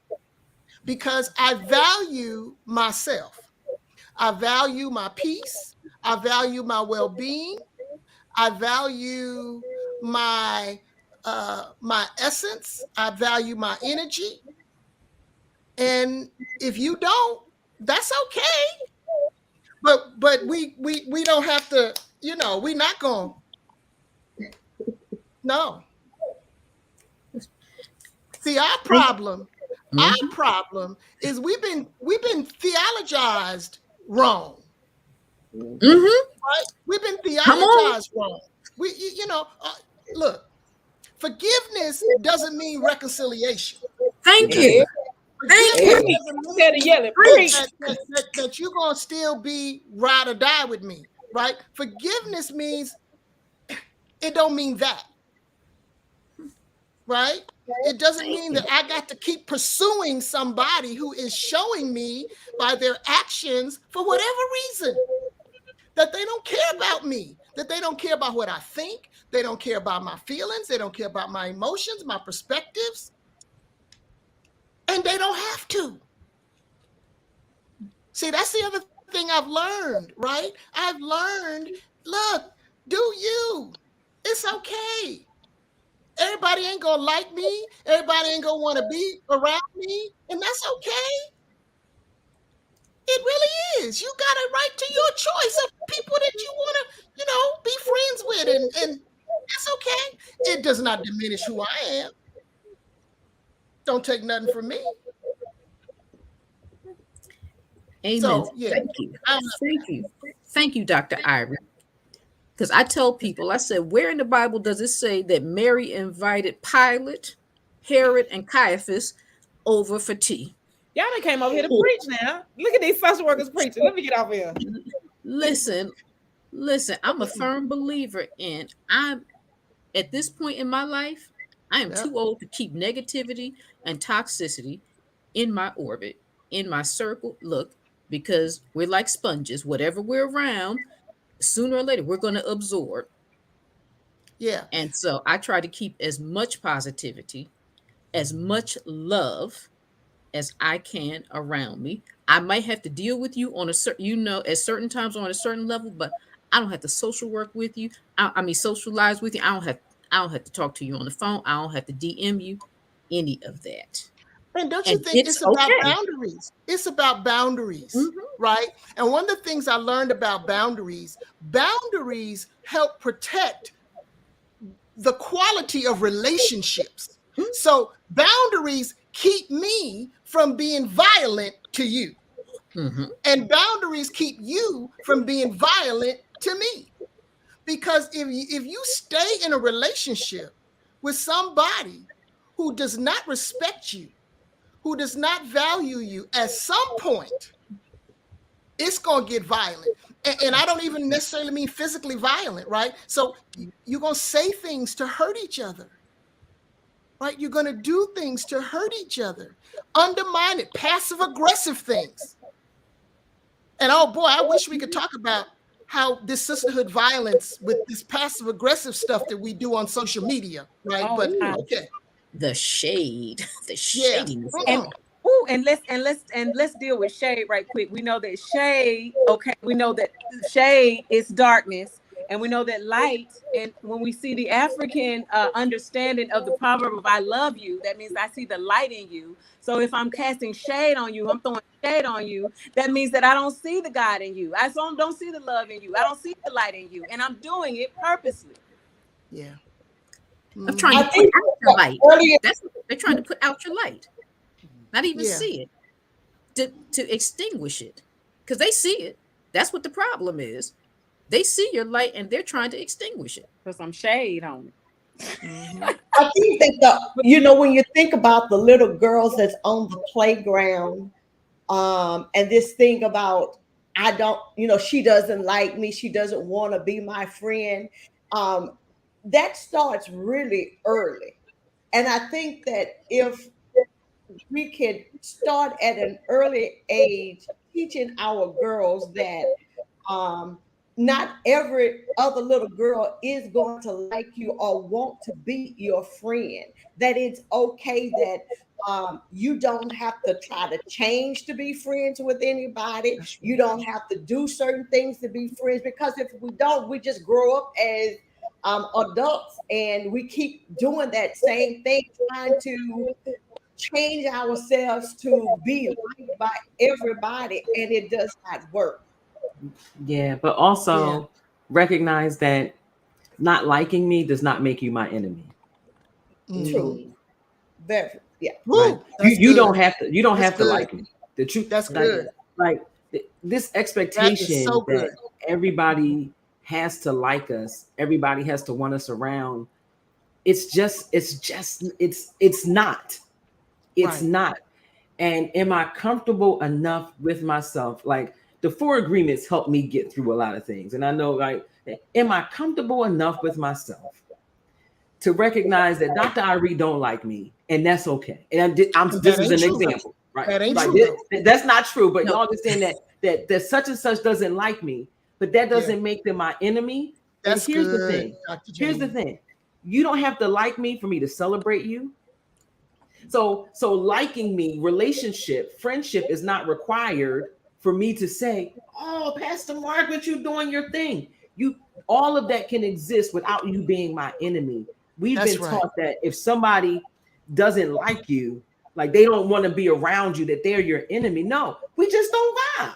because I value myself. I value my peace. I value my well-being. I value my essence. I value my energy. And if you don't, that's okay. But we don't have to, we're not going. No. See, our problem is we've been theologized wrong. Right? We've been theologized wrong. Look, forgiveness doesn't mean reconciliation. Thank you. Forgiveness doesn't mean that you're going to still be ride or die with me, right? Forgiveness means it don't mean that, right? It doesn't mean that I got to keep pursuing somebody who is showing me by their actions, for whatever reason, that they don't care about me, that they don't care about what I think, they don't care about my feelings, they don't care about my emotions, my perspectives, and they don't have to. See, that's the other thing I've learned, right? I've learned, look, do you. It's okay. Everybody ain't gonna like me. Everybody ain't gonna want to be around me, and that's okay. It really is. You got a right to your choice of people that you want to, be friends with, and that's okay. It does not diminish who I am. Don't take nothing from me. Amen. So, yeah. Thank you, Dr. Irie. Because I tell people, I said, where in the Bible does it say that Mary invited Pilate, Herod, and Caiaphas over for tea? Y'all done came over here to preach now. Look at these social workers preaching. Let me get off here. Listen, I'm a firm believer in I'm at this point in my life, I am Yeah. too old to keep negativity and toxicity in my orbit, in my circle. Look, because we're like sponges, whatever we're around, sooner or later we're going to absorb. Yeah. And so I try to keep as much positivity, as much love as I can around me. I might have to deal with you on a certain, at certain times on a certain level, but I don't have to social work with you. I mean, socialize with you. I don't have to talk to you on the phone. I don't have to DM you, any of that. And don't you And think it's it's about okay. boundaries? It's about boundaries, Mhm. right? And one of the things I learned about boundaries help protect the quality of relationships. So boundaries keep me from being violent to you, Mhm. and boundaries keep you from being violent to me. Because if you stay in a relationship with somebody who does not respect you, who does not value you, at some point, it's going to get violent. And I don't even necessarily mean physically violent, right? So you're going to say things to hurt each other, right? You're going to do things to hurt each other, undermine it, passive aggressive things. And oh boy, I wish we could talk about how this sisterhood violence with this passive aggressive stuff that we do on social media, right? Oh But my. okay, The shade, the yeah. shadiness of And it. let's deal with shade right quick. We know that shade, okay, we know that shade is darkness, and we know that light. And when we see the African understanding of the proverb of "I love you," that means I see the light in you. So if I'm casting shade on you, I'm throwing shade on you. That means that I don't see the God in you. I don't see the love in you. I don't see the light in you, and I'm doing it purposely. Yeah. I'm trying I to put think out your light. earlier, That's what they're trying to put out your light, not even Yeah. see it, to extinguish it, because they see it. That's what the problem is. They see your light and they're trying to extinguish it. Put some shade on it. Mm-hmm. I think that when you think about the little girls that's on the playground, and this thing about I don't, she doesn't like me, she doesn't want to be my friend. Um, that starts really early. And I think that if we can start at an early age teaching our girls that um, not every other little girl is going to like you or want to be your friend. That it's okay that you don't have to try to change to be friends with anybody. That's You right. don't have to do certain things to be friends, because if we don't, we just grow up as adults and we keep doing that same thing, trying to change ourselves to be liked by everybody, and it does not work. Yeah, but Yeah. also recognize that not liking me does not make you my enemy. Mm-hmm. True. Very, yeah. Right? Woo, You that's you good. don't have to That's good. like me. The truth, That's like good. like this That is so expectation good. that everybody has to like us, everybody has to want us around. It's not. It's Right. not. And am I comfortable enough with myself? Like the four agreements help me get through a lot of things. And I know, like, am I comfortable enough with myself to recognize that Dr. Irie don't like me, and that's okay. And And this that is ain't an true though. example, right? That ain't Like true though. that's not true, but No, y'all understand that such and such doesn't like me, but that Yeah. doesn't make them my enemy. And That's here's the good, thing. Dr. Here's the Jane. thing. You don't have to like me for me to celebrate you. So liking me, relationship, friendship is not required for me to say, "Oh, Pastor Margaret, you doing your thing." You All of that can exist without you being my enemy. We've That's been right. taught that if somebody doesn't like you, like they don't want to be around you, that they're your enemy. No, we just don't vibe.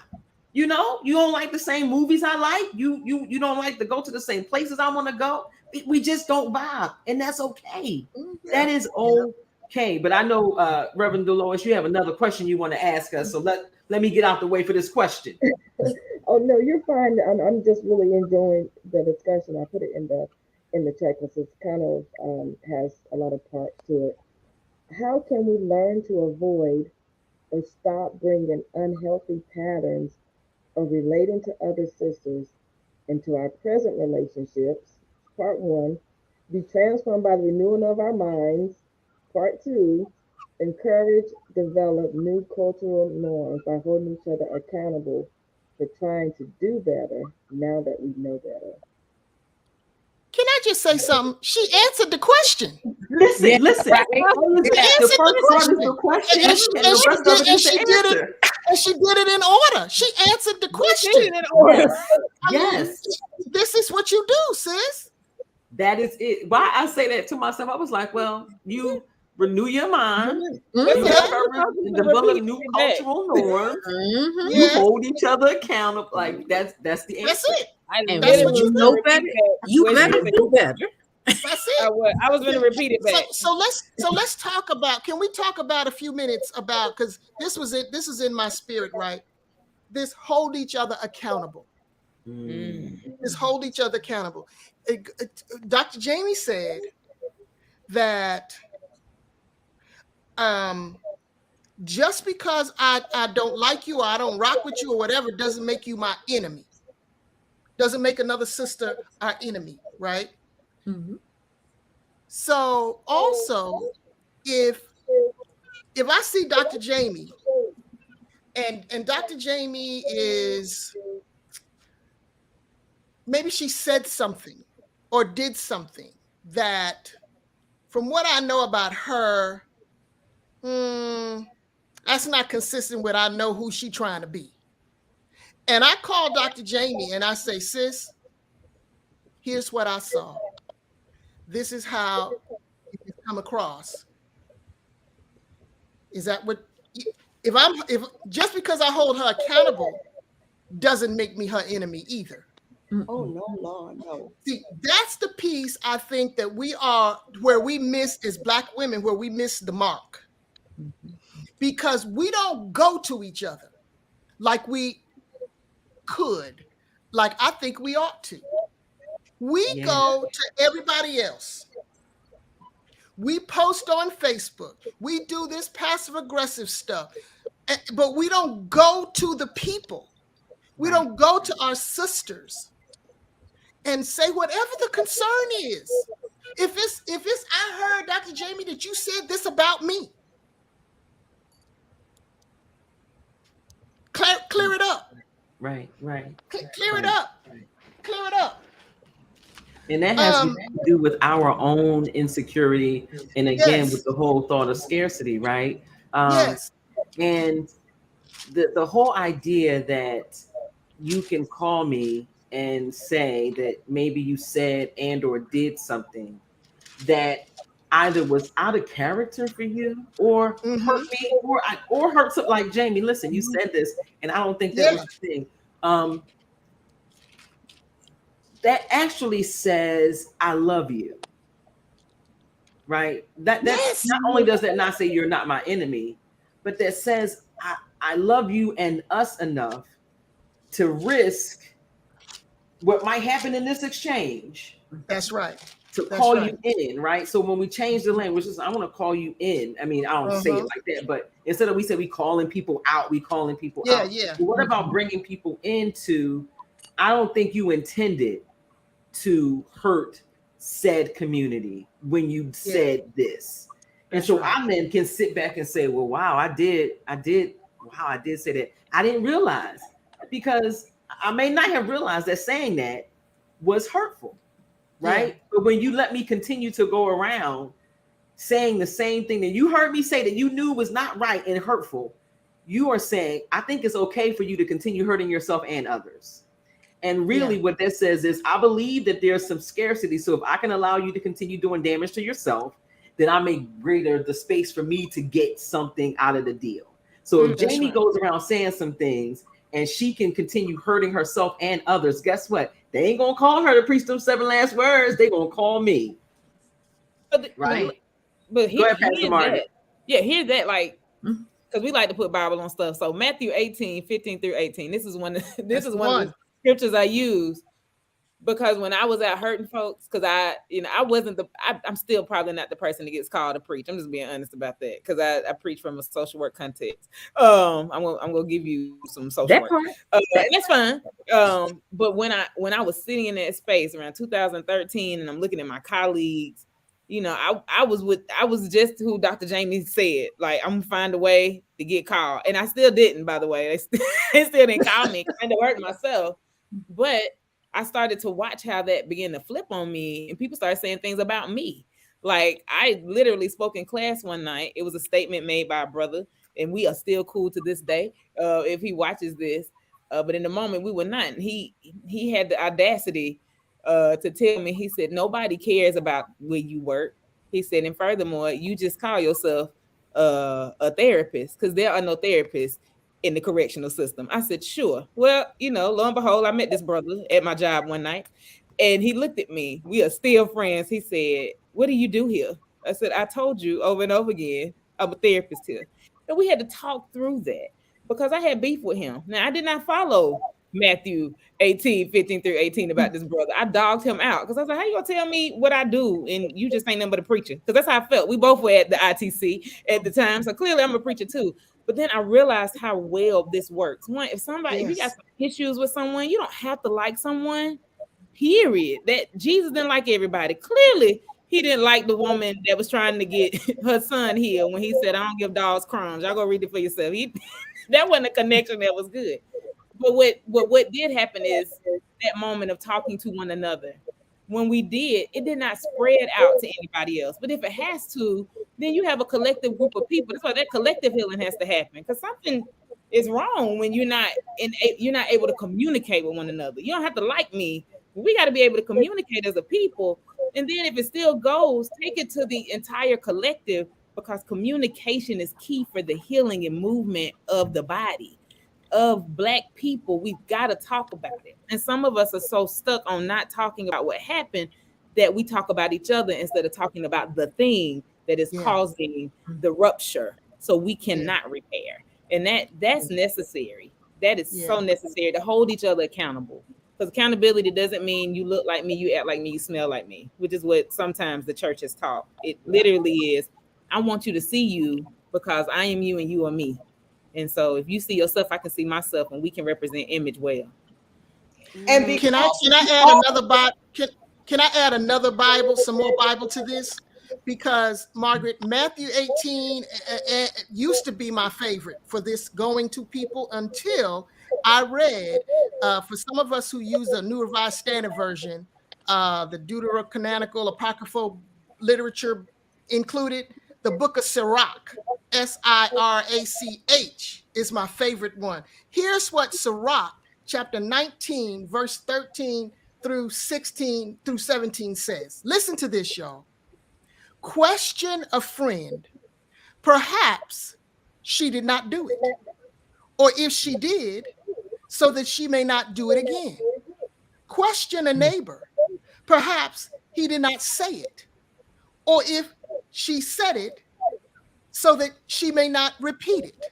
You don't like the same movies I like. You don't like to go to the same places I want to go. We just don't vibe, and that's okay. Yeah. That is Yeah. okay. But I know, Reverend Dolores, you have another question you want to ask us. So let me get out the way for this question. Oh no, you're fine. I'm just really enjoying the discussion. I put it in the chat because it's kind of has a lot of parts to it. How can we learn to avoid and stop bringing unhealthy patterns of relating to other sisters into our present relationships. Part one, be transformed by the renewing of our minds. Part two, encourage, develop new cultural norms by holding each other accountable for trying to do better now that we know better. Can I just say something? She answered the question. Listen, Yeah, listen. right. The Answered first the part is question. the question, And she, and and the she rest did, of it and is she the did it, answer. and she did it in order. She answered the Did question. it in order. I mean, Yes, this is what you do, sis. that is it. Why I say that to myself, I was like, well, you renew your mind, you Yeah, encourage and develop Repeat new it back. cultural norms, Mhm. you yeah, hold each other accountable. Like that's the that's answer. it. I And That's when what literally you you was do. know gonna better, repeat that you what better she said. do better. That's it. I was gonna repeat it back. So let's talk about. Can we talk about a few minutes about, because this was it. This is in my spirit, right? This hold each other accountable. Mm. This hold each other accountable. Dr. Jamie said that just because I don't like you or I don't rock with you or whatever doesn't make you my enemy. Doesn't make another sister our enemy, right? Mhm. So also, if I see Dr. Jamie and Dr. Jamie is, maybe she said something or did something that, from what I know about her, that's not consistent with I know who she trying to be. And I call Dr. Jamie and I say, sis, here's what I saw. This is how it come across. Is that what, if just because I hold her accountable doesn't make me her enemy either. Oh no, Lord, no. See, that's the piece I think that we are, where we miss as Black women, where we miss the mark. Because we don't go to each other like we could, like I think we ought to. We Yeah. go to everybody else. We post on Facebook. We do this passive aggressive stuff, but we don't go to the people. We Right. don't go to our sisters and say whatever the concern is. If it's I heard, Dr. Jamie, that you said this about me. Clear it up. Right. Clear it up. Clear it up. And that has to do with our own insecurity, and again Yes. with the whole thought of scarcity, right? Yes. And the whole idea that you can call me and say that maybe you said and or did something that either was out of character for you or hurt me or hurt something. Like, Jamie, listen, you said this and I don't think that was the thing. That actually says I love you, right? That Yes. not only does that not say you're not my enemy, but that says I love you and us enough to risk what might happen in this exchange. That's right. To That's call right. you in, right? So when we change the language, I want to call you in. I mean, I don't say it like that, but instead of we say we calling people out, we calling people out. Yeah. But what about bringing people into? I don't think you intended to hurt said community when you said this. And so I then can sit back and say, well, wow, I did say that. I didn't realize, because I may not have realized that saying that was hurtful, right? Yeah. But when you let me continue to go around saying the same thing that you heard me say that you knew was not right and hurtful, you are saying, I think it's okay for you to continue hurting yourself and others. And really what that says is, I believe that there's some scarcity. So if I can allow you to continue doing damage to yourself, then I make greater the space for me to get something out of the deal. So if Jamie goes around saying some things and she can continue hurting herself and others, guess what? They ain't going to call her to preach them 7 last words. They going to call me. Right? But here's that. Yeah, here's that. Like, because we like to put Bible on stuff. So Matthew 18, 15 through 18. This is one of the scriptures I use. because when I was out hurting folks, because I wasn't I'm still probably not the person that gets called to preach. I'm just being honest about that, because I preach from a social work context. I'm gonna give you some social That work, part. and that's fine. But when I was sitting in that space around 2013, and I'm looking at my colleagues, I was just who Dr. Jamie said, like, I'm gonna find a way to get called, and I still didn't. By the way, they still didn't call me. I had to work myself, but I started to watch how that began to flip on me, and people started saying things about me. Like, I literally spoke in class one night. It was a statement made by a brother, and we are still cool to this day. If he watches this, but in the moment we were not. And he had the audacity to tell me. He said, nobody cares about where you work. He said, and furthermore, you just call yourself a therapist, because there are no therapists in the correctional system. I said, sure. Well, lo and behold, I met this brother at my job one night, and he looked at me. We are still friends. He said, what do you do here? I said, I told you over and over again, I'm a therapist here. And we had to talk through that, because I had beef with him. Now, I did not follow Matthew 18:15-18 about this brother. I dogged him out, because I was like, how you gonna tell me what I do and you just ain't nothing but a preacher? Because that's how I felt. We both were at the ITC at the time, so clearly I'm a preacher too. But then I realized how well this works. One, if you got some issues with someone, you don't have to like someone, period. That Jesus didn't like everybody. Clearly, he didn't like the woman that was trying to get her son healed when he said, I don't give dogs crumbs. Y'all go read it for yourself. That wasn't a connection that was good. But what did happen is that moment of talking to one another. When we did, it did not spread out to anybody else. But if it has to, then you have a collective group of people. That's why that collective healing has to happen, because something is wrong when you're not able to communicate with one another. You don't have to like me. We got to be able to communicate as a people. And then if it still goes, take it to the entire collective, because communication is key for the healing and movement of the body of Black people. We've got to talk about it. And some of us are so stuck on not talking about what happened that we talk about each other instead of talking about the thing that is causing the rupture, so we cannot repair. And that's necessary. That is so necessary, to hold each other accountable. Because accountability doesn't mean you look like me, you act like me, you smell like me, which is what sometimes the church has taught. It literally is, I want you to see you because I am you and you are me. And so if you see yourself, I can see myself, and we can represent image well. And Can I add another Bible? Can I add another Bible, some more Bible to this? Because Margaret, Matthew 18 used to be my favorite for this going to people, until I read, for some of us who use the New Revised Standard Version, the Deuterocanonical Apocryphal literature included, the book of Sirach, Sirach is my favorite one. Here's what Sirach chapter 19, verse 13 through 16 through 17 says. Listen to this, y'all. Question a friend. Perhaps she did not do it. Or if she did, so that she may not do it again. Question a neighbor. Perhaps he did not say it. Or if she said it, so that she may not repeat it.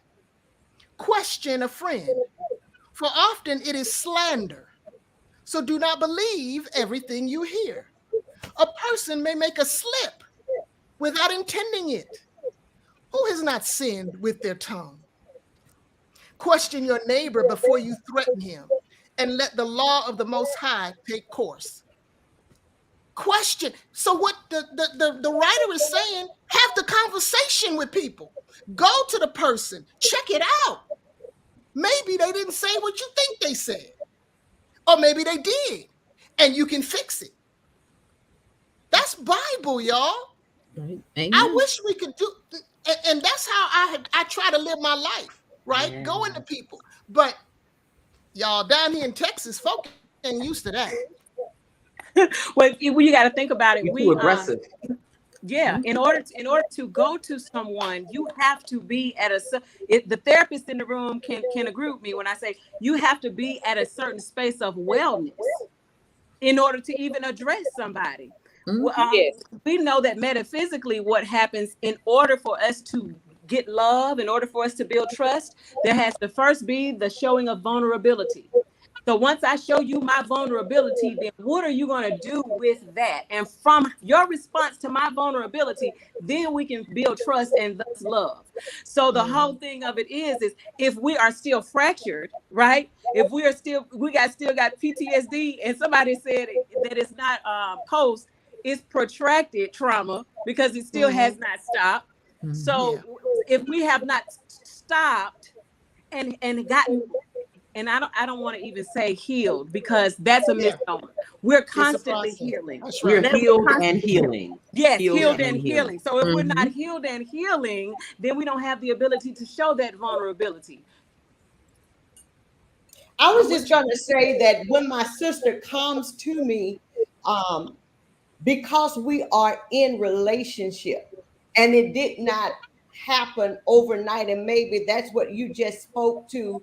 Question a friend. For often it is slander. So do not believe everything you hear. A person may make a slip without intending it. Who has not sinned with their tongue? Question your neighbor before you threaten him, and let the law of the Most High take course. Question. So what the writer is saying, have the conversation with people. Go to the person, check it out. Maybe they didn't say what you think they said. Or maybe they did, and you can fix it. That's Bible, y'all. Right. I wish we could do, and that's how I try to live my life, right? Yeah. Going to people. But y'all down here in Texas, folk ain't used to that. Well, you got to think about it. You're too aggressive. In order to go to someone, you have to be at the therapist in the room can agree with me when I say you have to be at a certain space of wellness in order to even address somebody. We know that metaphysically what happens, in order for us to get love, in order for us to build trust, there has to first be the showing of vulnerability. So once I show you my vulnerability, then what are you going to do with that? And from your response to my vulnerability, then we can build trust and thus love. So the whole thing of it is if we are still fractured, right? If we are still got PTSD, and somebody said that it's not post, it's protracted trauma because it still has not stopped. So if we have not stopped and gotten, and I don't want to even say healed because that's a misnomer. We're constantly healing. That's We're right. healed and healing. Yes, healed and healing. So if we're Mhm. not healed and healing, then we don't have the ability to show that vulnerability. I was just trying to say that when my sister comes to me, because we are in relationship and it did not happen overnight, and maybe that's what you just spoke to,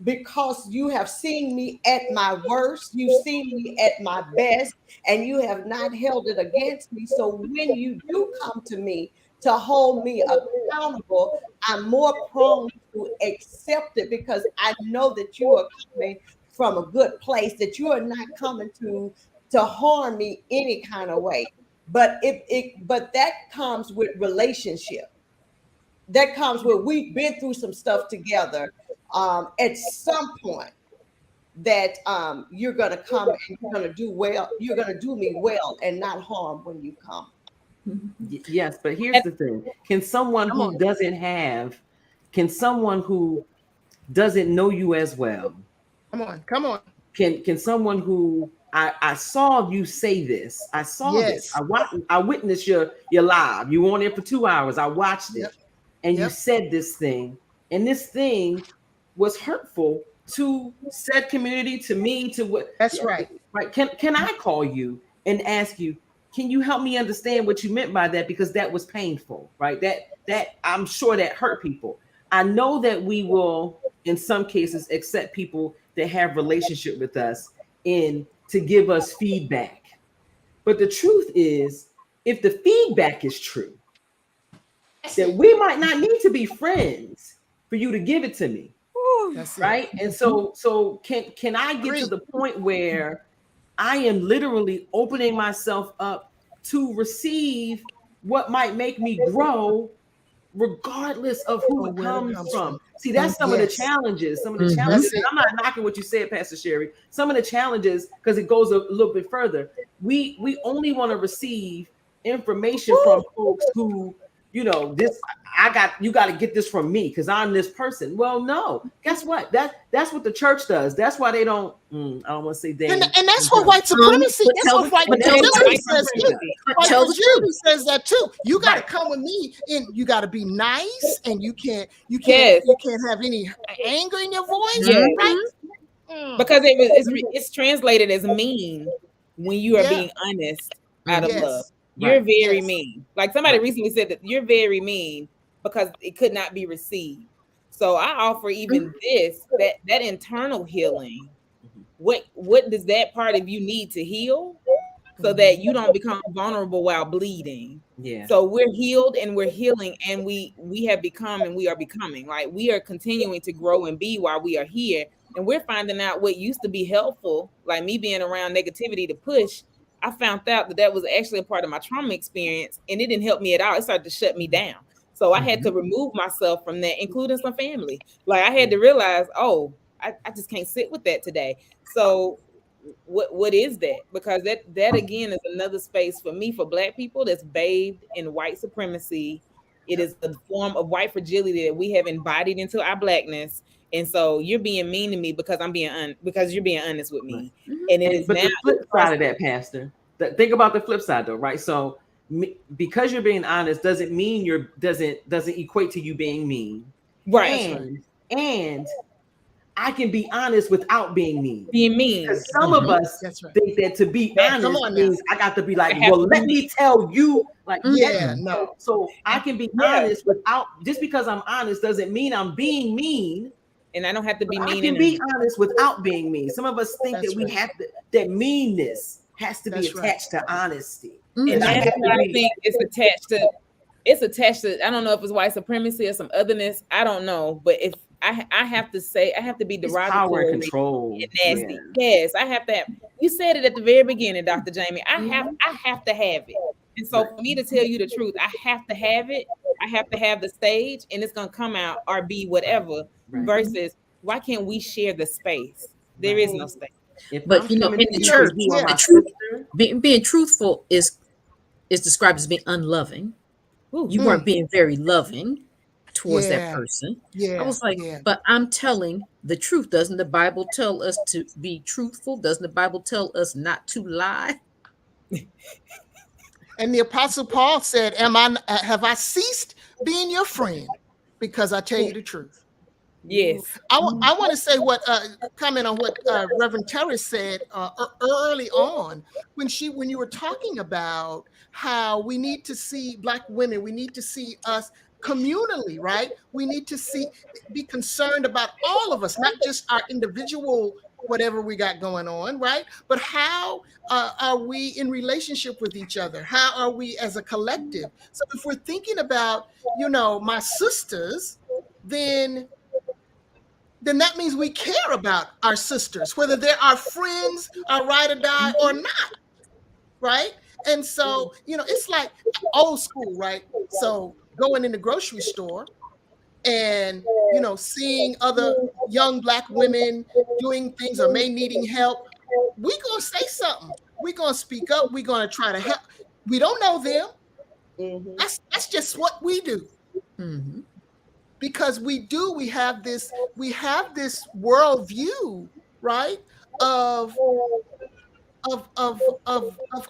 because you have seen me at my worst, you've seen me at my best, and you have not held it against me. So when you do come to me to hold me accountable, I'm more prone to accept it because I know that you are coming from a good place, that you are not coming to harm me any kind of way. But but that comes with relationship. That comes with we've been through some stuff together. At some point, that you're gonna come and you're gonna do well. You're gonna do me well and not harm when you come. Yes, but here's the thing: can someone who doesn't know you as well, Come on. can someone who I saw you say this, I saw this, Yes. I witnessed your live. You were on there for 2 hours. I watched it, and you said this thing, and this thing was hurtful to said community, to me, to what. That's right. Right? Can I call you and ask you? Can you help me understand what you meant by that? Because that was painful, right? That I'm sure that hurt people. I know that we will, in some cases, accept people that have relationship with us in to give us feedback. But the truth is, if the feedback is true, that we might not need to be friends for you to give it to me. That's Right. And so can I get to the point where I am literally opening myself up to receive what might make me grow, regardless of who it comes from. See, that's some of the challenges. Some of the challenges. And I'm not knocking what you said, Pastor Sherry. Some of the challenges, because it goes a little bit further. We only want to receive information from folks who, this you got to get this from me because I'm this person. Well, no, guess what? That's what the church does. That's why they don't. I don't want to say they. And that's what white supremacy. That's what white fragility says too. White fragility says that too. You got to come with me, and you got to be nice, and you can't have any anger in your voice, right? Because it's translated as mean when you are being honest out of love. You're very mean. Like somebody recently said that you're very mean because it could not be received. So I offer even this, that internal healing. What does that part of you need to heal so that you don't become vulnerable while bleeding? Yeah. So we're healed and we're healing, and we have become and we are becoming. Like we are continuing to grow and be while we are here. And we're finding out what used to be helpful, like me being around negativity to push. I found out that was actually a part of my trauma experience, and it didn't help me at all. It started to shut me down. So I had to remove myself from that, including some family. Like I had to realize, I just can't sit with that today. So what is that? Because that again is another space for me, for Black people, that's bathed in white supremacy. It is a form of white fragility that we have embodied into our Blackness. And so you're being mean to me because because you're being honest with me. And it is but now the flip side of that, Pastor. Think about the flip side though, right? So because you're being honest doesn't mean doesn't equate to you being mean. Right. And I can be honest without being mean. Being mean. Because some of us think that to be honest means I got to be like, well, let me tell you, like, no. So I can be honest without, just because I'm honest doesn't mean I'm being mean. And I don't have to be mean. I can be honest without being mean. Some of us think that we have to, that meanness has to be attached to honesty. And I think it's attached to, I don't know if it's white supremacy or some otherness. I don't know. But if I have to say, I have to be It's power and derogatory control. and nasty. Yes, I have to have, you said it at the very beginning, Dr. Jamie. I have to have it. And so for me to tell you the truth, I have to have it. I have to have the stage, and it's gonna come out or be whatever. Right. Versus, why can't we share the space? There is no space. If But I'm you know, coming in to the you because church, you are Yeah. the my truth, sister, being truthful is described as being unloving. Ooh. You weren't being very loving towards that Yeah. person. I Yeah. was like, Yeah. but I'm telling the truth. Doesn't the Bible tell us to be truthful? Doesn't the Bible tell us not to lie? And the Apostle Paul said, have I ceased being your friend because I tell you the truth? Yes. I want to say comment on what Reverend Terry said early on when you were talking about how we need to see Black women, we need to see us communally, right? We need to be concerned about all of us, not just our individual whatever we got going on, right? But how are we in relationship with each other? How are we as a collective? So if we're thinking about, my sisters, then that means we care about our sisters, whether they're our friends, our ride or die or not, right? And so, it's like old school, right? So going in the grocery store and, seeing other young Black women doing things or may needing help, we gonna say something. We gonna speak up. We gonna try to help. We don't know them. That's just what we do. Mm-hmm. Because we have this worldview, right, of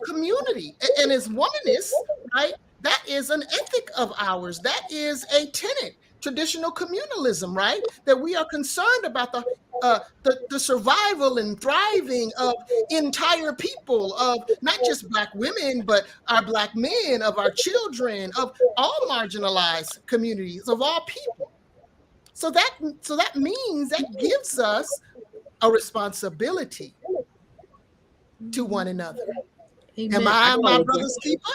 community. And as womanists, right, that is an ethic of ours. That is a tenet, traditional communalism, right, that we are concerned about the survival and thriving of entire people, of not just Black women, but our Black men, of our children, of all marginalized communities, of all people. So that means that gives us a responsibility to one another. Am Amen. I I my totally agree. brother's keeper?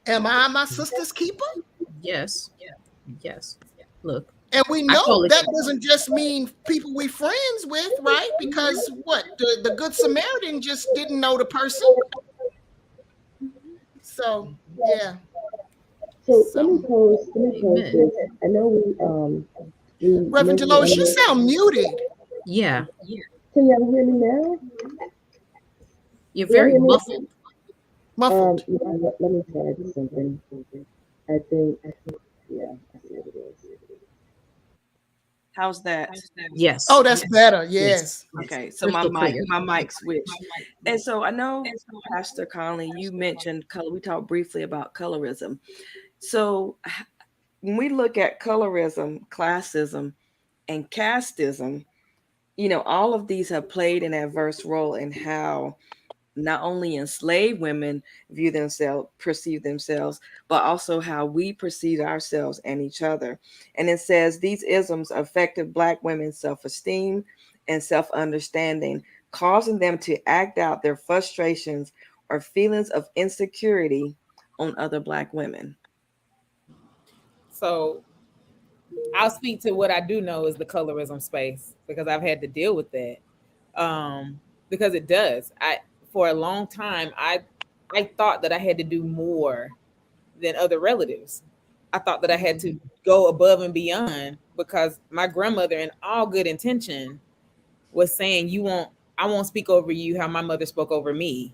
Am I my sister's keeper? Yes. Yes. Look, And we I know totally that doesn't just mean people we friends with, right? Because the Good Samaritan just didn't know the person. So yeah. So Amen. let me pose this. I know we Reverend mentioned Delois, you earlier. sound muted. Yeah. Can y'all hear me now? You're Can y'all very hear me? muffled. Muffled. Let me try something. I think, yeah, I see what it is. How's that? Yes. Oh, that's better. Yes. Yes. Okay, so Crystal clear. my mic switched. And so I know, Pastor Conley, you mentioned color. We talked briefly about colorism. So when we look at colorism, classism, and casteism, all of these have played an adverse role in how not only enslaved women perceive themselves, but also how we perceive ourselves and each other. And it says these isms affected Black women's self-esteem and self-understanding, causing them to act out their frustrations or feelings of insecurity on other Black women. So I'll speak to what I do know is the colorism space because I've had to deal with that. Because it does. For a long time I thought that I had to do more than other relatives. I thought that I had to go above and beyond because my grandmother, in all good intention, was saying, I won't speak over you how my mother spoke over me,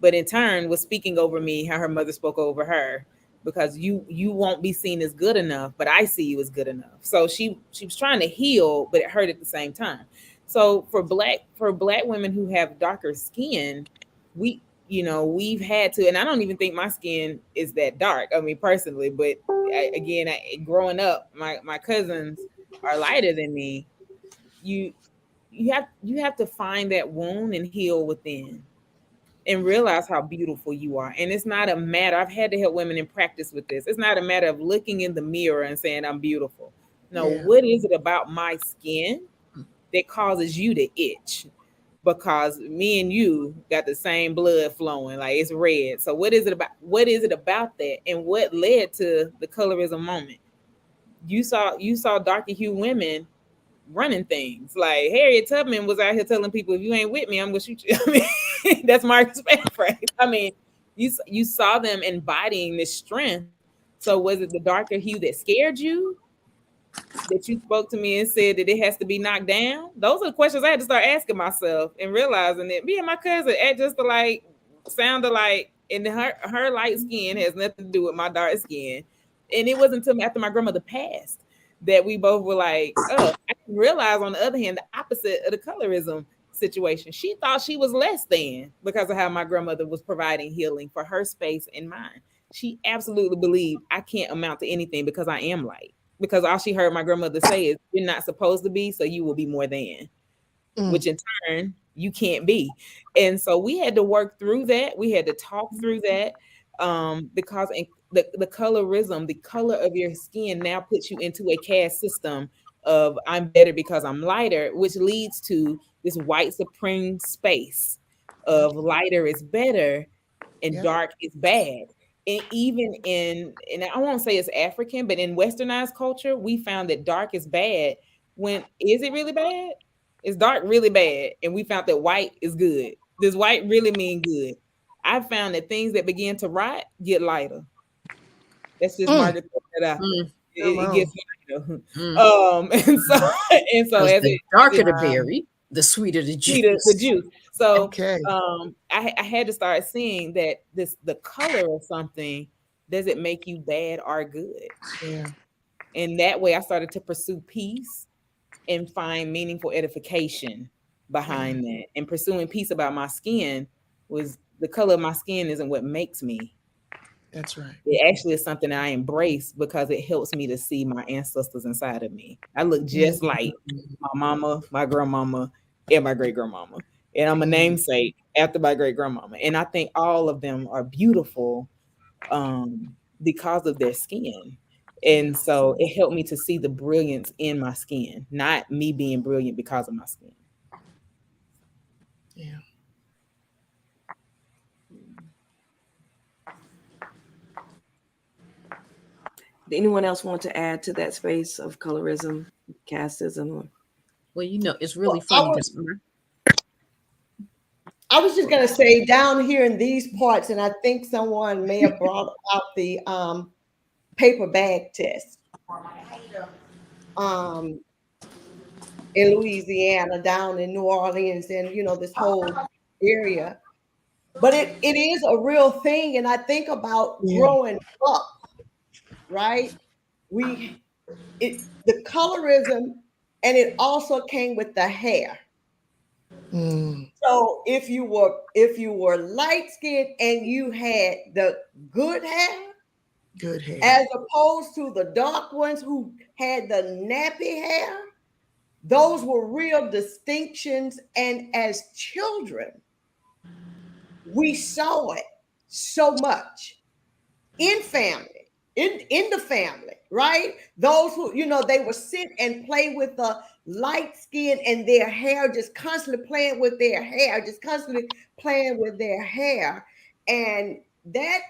but in turn was speaking over me how her mother spoke over her, because you won't be seen as good enough, but I see you as good enough. So she was trying to heal, but it hurt at the same time. So for black women who have darker skin, we've had to, and I don't even think my skin is that dark. I mean, personally, but growing up, my cousins are lighter than me. You have to find that wound and heal within and realize how beautiful you are. And it's not a matter, I've had to help women in practice with this. It's not a matter of looking in the mirror and saying I'm beautiful. No, Yeah. what is it about my skin that causes you to itch? Because me and you got the same blood flowing, like it's red. So what is it about that? And what led to the colorism moment? You saw darker hue women running things. Like Harriet Tubman was out here telling people, if you ain't with me, I'm gonna shoot you. I mean, that's Marcus phrase. I mean, you saw them embodying this strength. So was it the darker hue that scared you? That you spoke to me and said that it has to be knocked down? Those are the questions I had to start asking myself and realizing that me and my cousin act just alike, sound alike, and her light skin has nothing to do with my dark skin. And it wasn't until after my grandmother passed that we both were like, oh, I didn't realize on the other hand the opposite of the colorism situation. She thought she was less than because of how my grandmother was providing healing for her space and mine. She absolutely believed I can't amount to anything because I am light, because all she heard my grandmother say is, you're not supposed to be, so you will be more than, which in turn you can't be. And so we had to work through that. We had to talk through that, because the colorism, the color of your skin now puts you into a caste system of I'm better because I'm lighter, which leads to this white supreme space of lighter is better and dark is bad. And even and I won't say it's African, but in westernized culture, we found that dark is bad. When is it really bad? Is dark really bad? And we found that white is good. Does white really mean good? I found that things that begin to rot get lighter. That's just Margaret put that out there. It gets lighter. And so as the it darker the berry, the sweeter the juice. The juice. So I had to start seeing that the color of something doesn't make you bad or good. Yeah. And that way I started to pursue peace and find meaningful edification behind that. And pursuing peace about my skin was the color of my skin isn't what makes me. That's right. It actually is something I embrace because it helps me to see my ancestors inside of me. I look just like my mama, my grandmama, and my great grandmama. And I'm a namesake after my great grandmama. And I think all of them are beautiful because of their skin. And so it helped me to see the brilliance in my skin, not me being brilliant because of my skin. Yeah. Anyone else want to add to that space of colorism, casteism? Well, it's really funny because I was just going to say down here in these parts, and I think someone may have brought out the paper bag test in Louisiana, down in New Orleans, and this whole area. But it is a real thing, and I think about growing up, right? The colorism, and it also came with the hair. So if you were light skinned and you had the good hair, as opposed to the dark ones who had the nappy hair, those were real distinctions. And as children, we saw it so much in family, in the family, right? Those who, they would sit and play with the light skin and their hair, just constantly playing with their hair, And that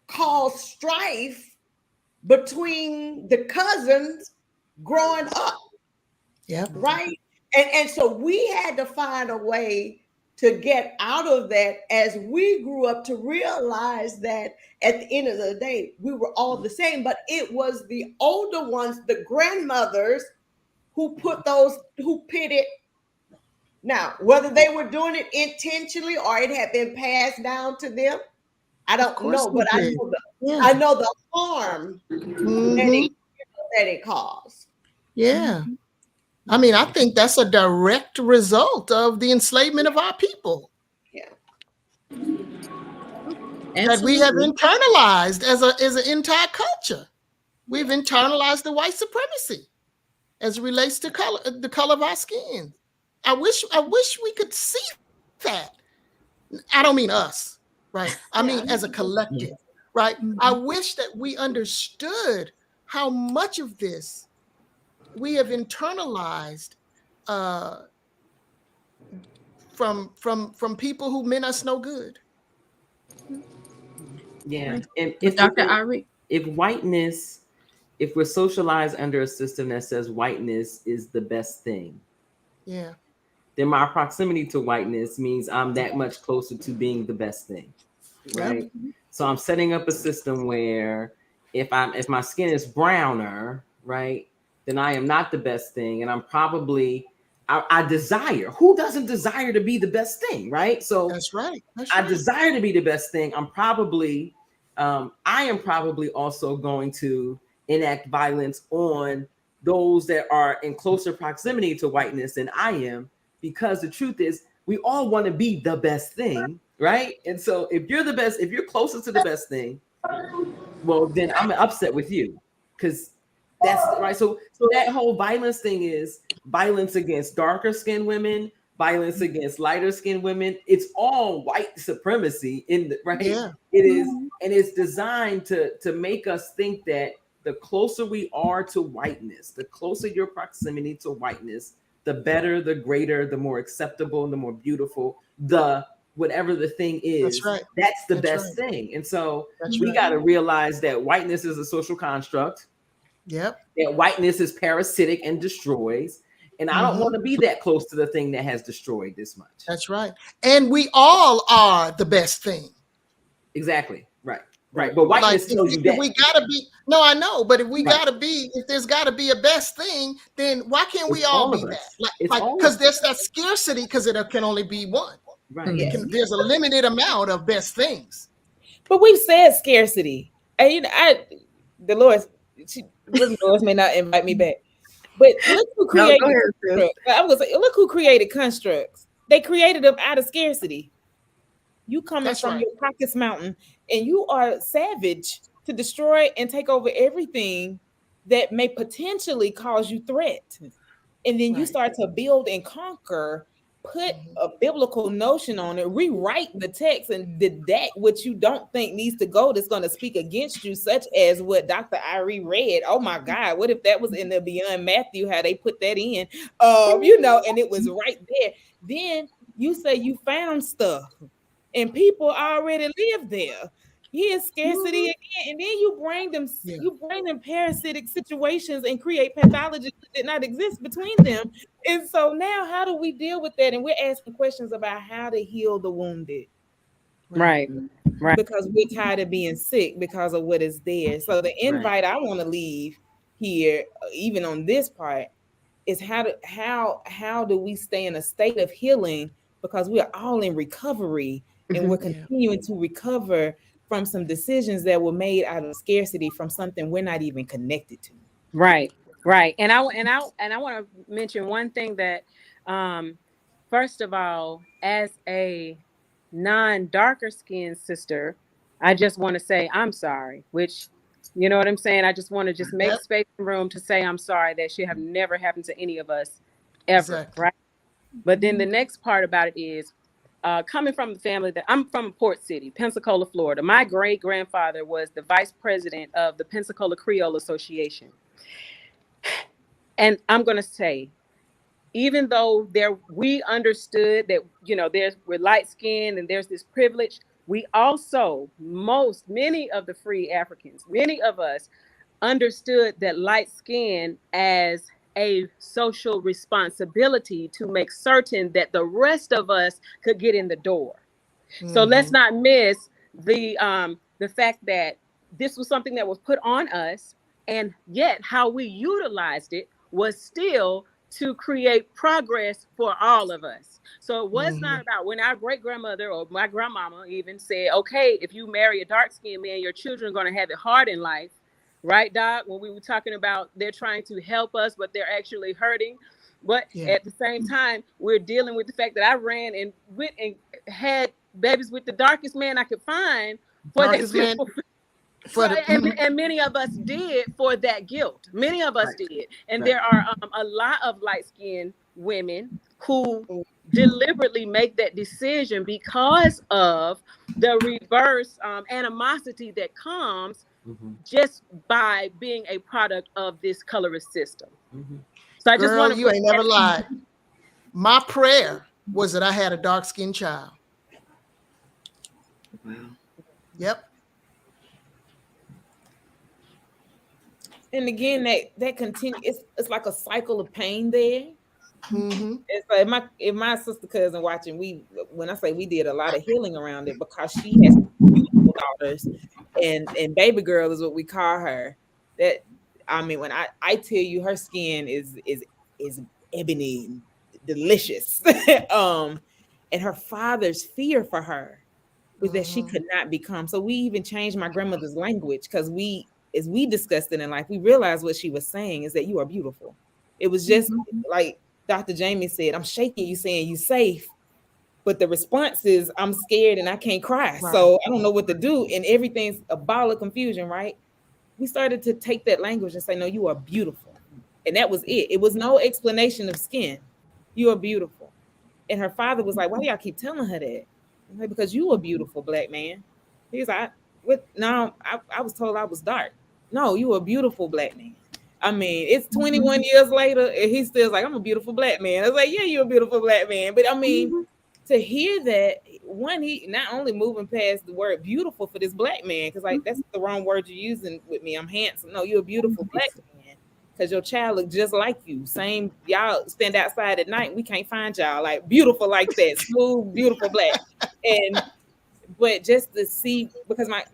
caused strife between the cousins growing up. Yeah. Right. And so we had to find a way to get out of that as we grew up, to realize that at the end of the day, we were all the same, but it was the older ones, the grandmothers, who pitted. Now, whether they were doing it intentionally or it had been passed down to them, I don't know, but I know the harm that it caused. Yeah. I mean, I think that's a direct result of the enslavement of our people. Yeah. That we have internalized as an entire culture. We've internalized the white supremacy as it relates to the color of our skin. I wish we could see that. I don't mean us, right? I mean as a collective, right? I wish that we understood how much of this we have internalized from people who meant us no good. Yeah. Dr. Irie, if whiteness if we're socialized under a system that says whiteness is the best thing, Yeah. then my proximity to whiteness means I'm that much closer to being the best thing, right? Yep. So I'm setting up a system where if my skin is browner, right, then I am not the best thing, and I'm probably I desire. Who doesn't desire to be the best thing, right? So That's right. That's I right. desire to be the best thing. I am probably also going to enact violence on those that are in closer proximity to whiteness than I am, because the truth is we all want to be the best thing, right? And so if you're the best, if you're closest to the best thing, well, then I'm upset with you, because that's right. So that whole violence thing is violence against darker skinned women, violence against lighter skinned women. It's all white supremacy in the right. Yeah. It is, and it's designed to make us think that the closer we are to whiteness, the closer your proximity to whiteness, the better, the greater, the more acceptable, the more beautiful, the whatever the thing is, That's right. that's the That's best right. thing. And so That's we right. got to realize that whiteness is a social construct, Yep. that whiteness is parasitic and destroys. And I don't want to be that close to the thing that has destroyed this much. That's right. And we all are the best thing. Exactly. Right. Right. But whiteness Like, tells you that. if we gotta be, no, I know, but if we Right. gotta be, if there's gotta be a best thing, then why can't we It's all all be of that? us. It's all of Because us. there's that scarcity, because it can only be one. Right. Yes. There's a limited amount of best things. But we've said scarcity. And you know, Dolores may not invite me back. But look who created constructs. I was like, look who created constructs. They created them out of scarcity. You coming That's from right. your Caucasus Mountain, and you are savage to destroy and take over everything that may potentially cause you threat. And then you Right. start to build and conquer, put a biblical notion on it, rewrite the text, and that which you don't think needs to go, that's going to speak against you, such as what Dr. Irie read. Oh my God, what if that was in the Beyond Matthew, how they put that in, and it was right there. Then you say you found stuff and people already live there. Here's scarcity again, and then you bring them parasitic situations and create pathologies that did not exist between them. And so now, how do we deal with that? And we're asking questions about how to heal the wounded, Right. Right. because we're tired of being sick because of what is there. So the invite I want to leave here, even on this part, is how do we stay in a state of healing, because we are all in recovery, and we're continuing to recover from some decisions that were made out of scarcity from something we're not even connected to. Right. Right. And I want to mention one thing that, first of all, as a non-darker skinned sister, I just want to say I'm sorry, which, you know what I'm saying? I just want to just make space and room to say I'm sorry that should have never happened to any of us ever. Exactly. Right. But then the next part about it is, coming from the family that I'm from, Port City, Pensacola, Florida. My great grandfather was the vice president of the Pensacola Creole Association. And I'm going to say, even though we understood that, we're light skinned and there's this privilege, we also, many of the free Africans, many of us understood that light skin as a social responsibility to make certain that the rest of us could get in the door. So let's not miss the fact that this was something that was put on us, and yet how we utilized it was still to create progress for all of us. So it was not about when our great grandmother or my grandmama even said, okay, if you marry a dark skinned man, your children are going to have it hard in life. Right, Doc? When we were talking about they're trying to help us, but they're actually hurting. But at the same time, we're dealing with the fact that I ran and went and had babies with the darkest man I could find for that simple. And many of us did for that guilt. Many of us did. And there are a lot of light-skinned women who deliberately make that decision because of the reverse animosity that comes just by being a product of this colorist system. So I just want to. You ain't never lied. My prayer was that I had a dark-skinned child. Yep. And again, that continue. It's like a cycle of pain there. Mm-hmm. And so if my sister cousin watching, when I say we did a lot of healing around it because she has beautiful daughters, and baby girl is what we call her. That I mean, when I tell you her skin is ebony and delicious, and her father's fear for her was that she could not become. So we even changed my grandmother's language because as we discussed it in life, we realized what she was saying is that you are beautiful. It was just like Dr. Jamie said, I'm shaking you saying you safe, but the response is I'm scared and I can't cry. Right. So I don't know what to do. And everything's a ball of confusion, right? We started to take that language and say, no, you are beautiful. And that was it. It was no explanation of skin. You are beautiful. And her father was like, why do y'all keep telling her that? I'm like, because you a beautiful black man. He was like, what? No, I was told I was dark. No, you a beautiful black man. I mean, it's 21 years later, and he's still like, I'm a beautiful black man. I was like, yeah, you're a beautiful black man. But I mean, to hear that, one, he not only moving past the word beautiful for this black man, because like that's the wrong word you're using with me. I'm handsome. No, you're a beautiful black man. Because your child look just like you. Same, y'all stand outside at night. We can't find y'all like beautiful like that, smooth, beautiful black. And but just to see, because my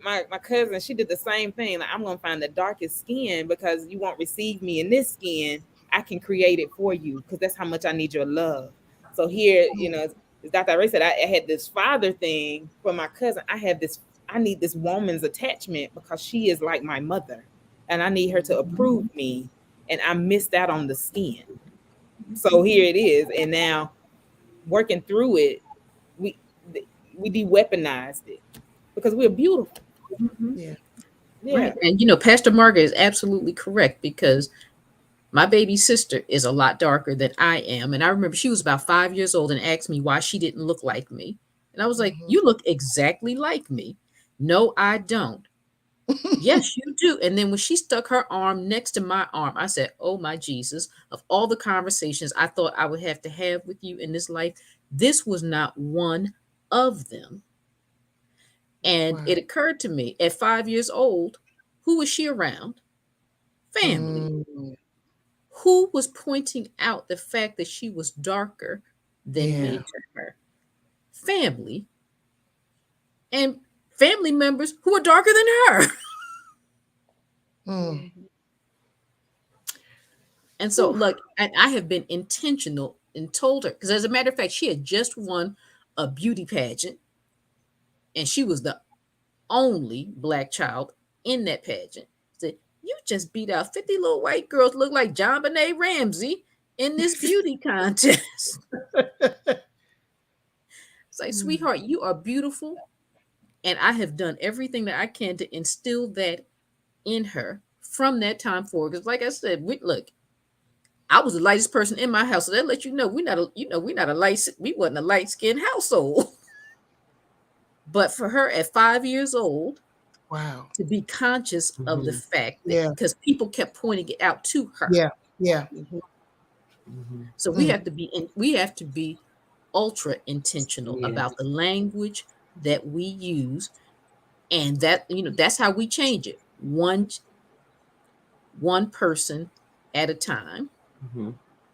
cousin, she did the same thing. Like, I'm gonna find the darkest skin because you won't receive me in this skin. I can create it for you because that's how much I need your love. So here, as Dr. Ray said, I had this father thing for my cousin. I need this woman's attachment because she is like my mother, and I need her to approve me. And I missed out on the skin. So here it is, and now working through it, we de-weaponized it because we're beautiful. Yeah. Yeah. Right. And Pastor Margaret is absolutely correct because my baby sister is a lot darker than I am. And I remember she was about 5 years old and asked me why she didn't look like me. And I was like, you look exactly like me. No, I don't. Yes, you do. And then when she stuck her arm next to my arm, I said, oh my Jesus, of all the conversations I thought I would have to have with you in this life, this was not one of them. And Wow. it occurred to me at 5 years old, who was she around? Family. Who was pointing out the fact that she was darker than me to her? Family. And family members who are darker than her. And so, look, I have been intentional and told her, because as a matter of fact, she had just won a beauty pageant, and she was the only Black child in that pageant. Said, you just beat out 50 little white girls, look like John Benet Ramsey in this beauty contest. It's like, sweetheart, you are beautiful, and I have done everything that I can to instill that in her from that time forward. Because, like I said, look, I was the lightest person in my house, so that let you know we wasn't a light skinned household. But for her at 5 years old, wow, to be conscious of the fact that because people kept pointing it out to her. Yeah. So we have to be ultra intentional about the language that we use, and that's how we change it. One person at a time.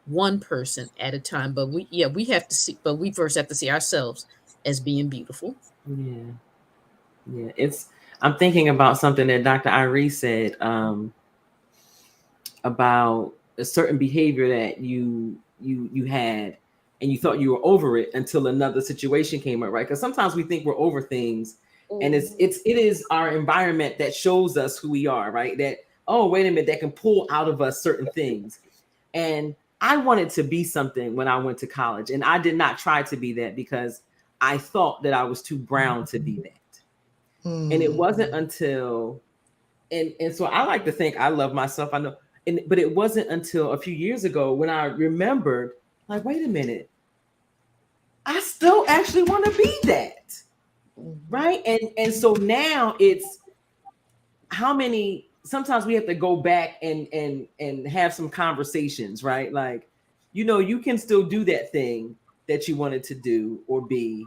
One person at a time. But we have to see, but we first have to see ourselves as being beautiful. I'm thinking about something that Dr. Irie said about a certain behavior that you had, and you thought you were over it until another situation came up, right? Because sometimes we think we're over things, and it is our environment that shows us who we are, right? That, oh, wait a minute, that can pull out of us certain things. And I wanted to be something when I went to college, and I did not try to be that because I thought that I was too brown to be that. And it wasn't until, and so I like to think I love myself. I know, but it wasn't until a few years ago when I remembered, like, wait a minute, I still actually want to be that, right? And so now it's how many. Sometimes we have to go back and have some conversations, right? Like, you can still do that thing that you wanted to do or be.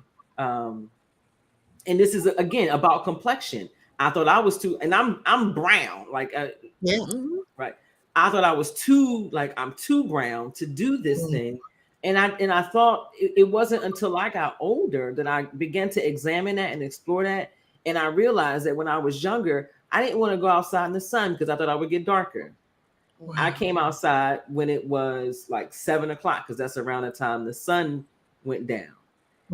And this is again about complexion. I thought I was too, and I'm brown. Like, right? I thought I was too, like, I'm too brown to do this thing. And I thought it wasn't until I got older that I began to examine that and explore that. And I realized that when I was younger, I didn't want to go outside in the sun because I thought I would get darker. I Wow. came outside when it was like 7 o'clock because that's around the time the sun went down.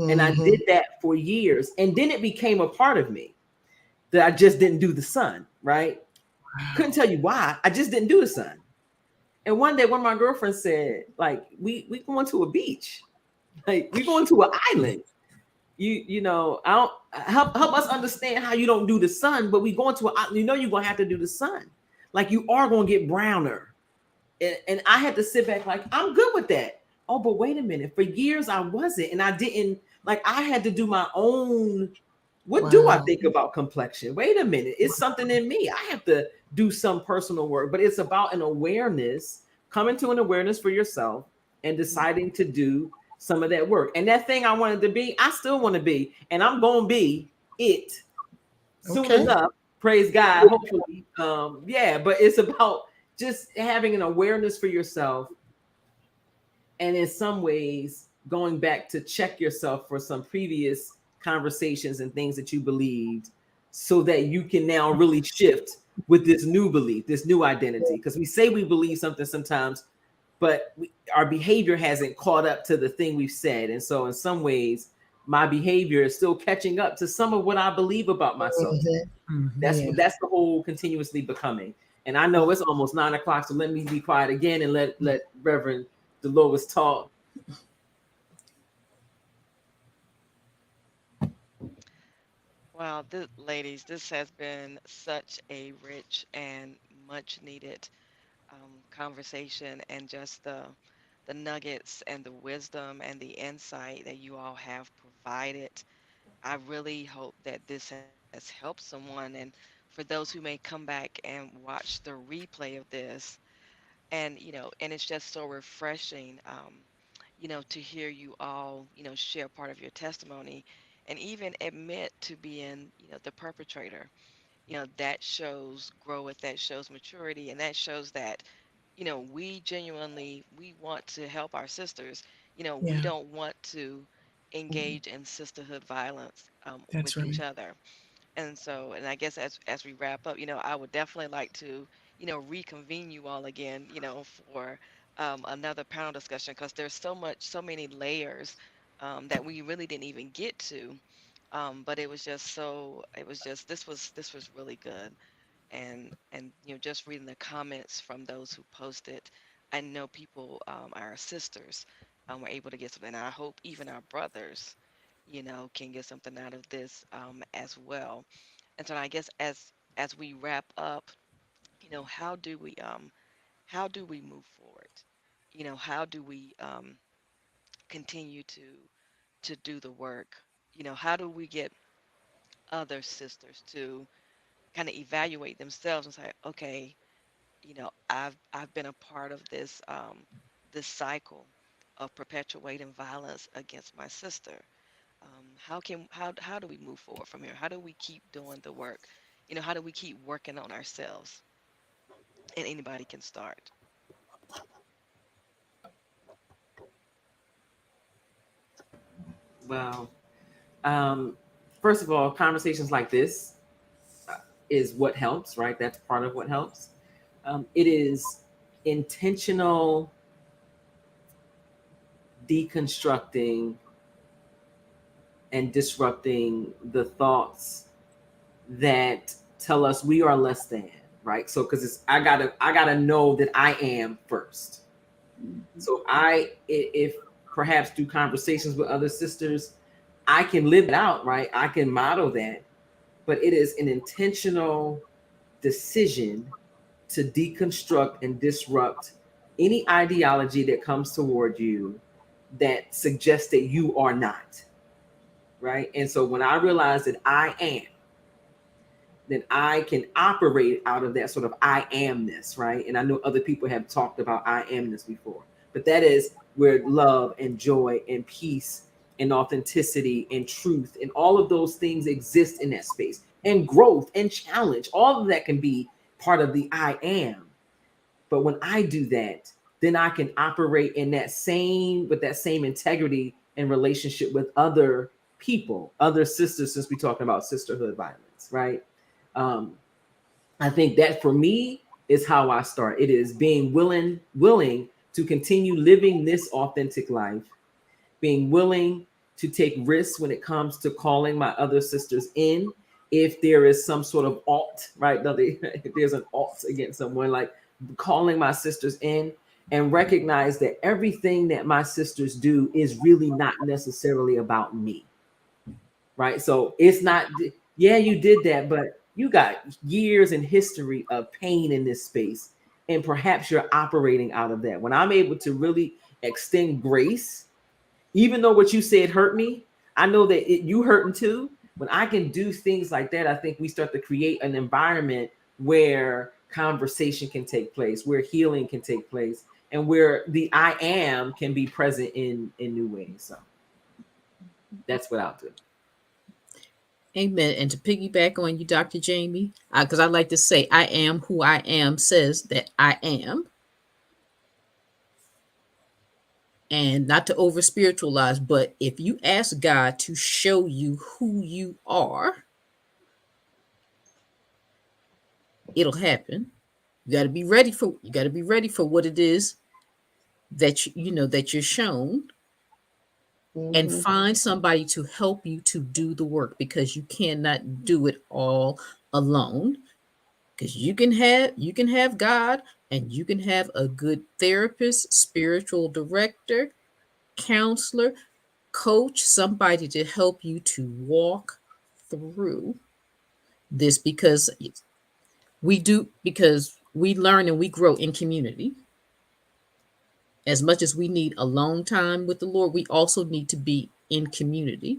And I Mhm. did that for years. And then it became a part of me that I just didn't do the sun, right? Couldn't tell you why. I just didn't do the sun. And one day, one of my girlfriends said, like, we going to a beach, like we going to an island. You know, I don't help us understand how you don't do the sun, but we going to a, you know, you're gonna have to do the sun, like you are gonna get browner. And I had to sit back, like, I'm good with that. Oh, but wait a minute. For years I wasn't, and I didn't, like, I had to do my own. What do I Wow. think about complexion? Wait a minute. It's something in me. I have to do some personal work, but it's about an awareness, coming to an awareness for yourself and deciding to do some of that work. And that thing I wanted to be, I still want to be, and I'm going to be it soon Okay. enough. Praise God. Hopefully. Yeah, but it's about just having an awareness for yourself, and in some ways going back to check yourself for some previous conversations and things that you believed, so that you can now really shift with this new belief, this new identity. Because we say we believe something sometimes, but our behavior hasn't caught up to the thing we've said. And so in some ways, my behavior is still catching up to some of what I believe about myself today. Yeah. That's the whole continuously becoming. And I know it's almost 9 o'clock, so let me be quiet again and let Reverend Dolores talk. Wow, ladies, this has been such a rich and much needed conversation, and just the nuggets and the wisdom and the insight that you all have provided. I really hope that this has helped someone, and for those who may come back and watch the replay of this, and and it's just so refreshing, to hear you all, share part of your testimony, and even admit to being, the perpetrator. That shows growth, that shows maturity, and that shows that, we genuinely, we want to help our sisters. We Yeah, don't want to engage in sisterhood violence that's with each right. other. And so, and I guess as we wrap up, I would definitely like to, reconvene you all again, for another panel discussion, because there's so many layers that we really didn't even get to. But it was just, this was really good. And just reading the comments from those who posted, I know people, our sisters, were able to get something. And I hope even our brothers, can get something out of this as well. And so I guess as we wrap up, how do we move forward? How do we continue to do the work? How do we get other sisters to kind of evaluate themselves and say, okay, I've been a part of this cycle of perpetuating violence against my sister. How do we move forward from here? How do we keep doing the work? How do we keep working on ourselves? And anybody can start. Well, um, first of all, conversations like this is what helps, right? That's part of what helps. It is intentional deconstructing and disrupting the thoughts that tell us we are less than, right? So because it's I gotta know that I am first. So if perhaps through conversations with other sisters, I can live it out, right? I can model that, but it is an intentional decision to deconstruct and disrupt any ideology that comes toward you that suggests that you are not, right? And so when I realize that I am, then I can operate out of that sort of I amness, right? And I know other people have talked about I amness before, but that is where love and joy and peace and authenticity and truth and all of those things exist in that space, and growth and challenge. All of that can be part of the I am. But when I do that, then I can operate in that same integrity and relationship with other people, other sisters, since we're talking about sisterhood violence, right? I think that for me is how I start. It is being willing to continue living this authentic life, being willing to take risks when it comes to calling my other sisters in. If there is some sort of alt, right? If there's an alt against someone, like calling my sisters in, and recognize that everything that my sisters do is really not necessarily about me, right? So it's not, yeah, you did that, but you got years in history of pain in this space, and perhaps you're operating out of that. When I'm able to really extend grace, even though what you said hurt me, I know that you hurting too. When I can do things like that, I think we start to create an environment where conversation can take place, where healing can take place, and where the I am can be present in new ways. So that's what I'll do. Amen. And to piggyback on you, Dr. Jamie, because I like to say, I am who I am says that I am. And not to over spiritualize, but if you ask God to show you who you are, it'll happen. You got to be ready for what it is that that you're shown, and find somebody to help you to do the work, because you cannot do it all alone. Because you can have God, and you can have a good therapist, spiritual director, counselor, coach, somebody to help you to walk through this, because we learn and we grow in community. As much as we need alone time with the Lord, we also need to be in community.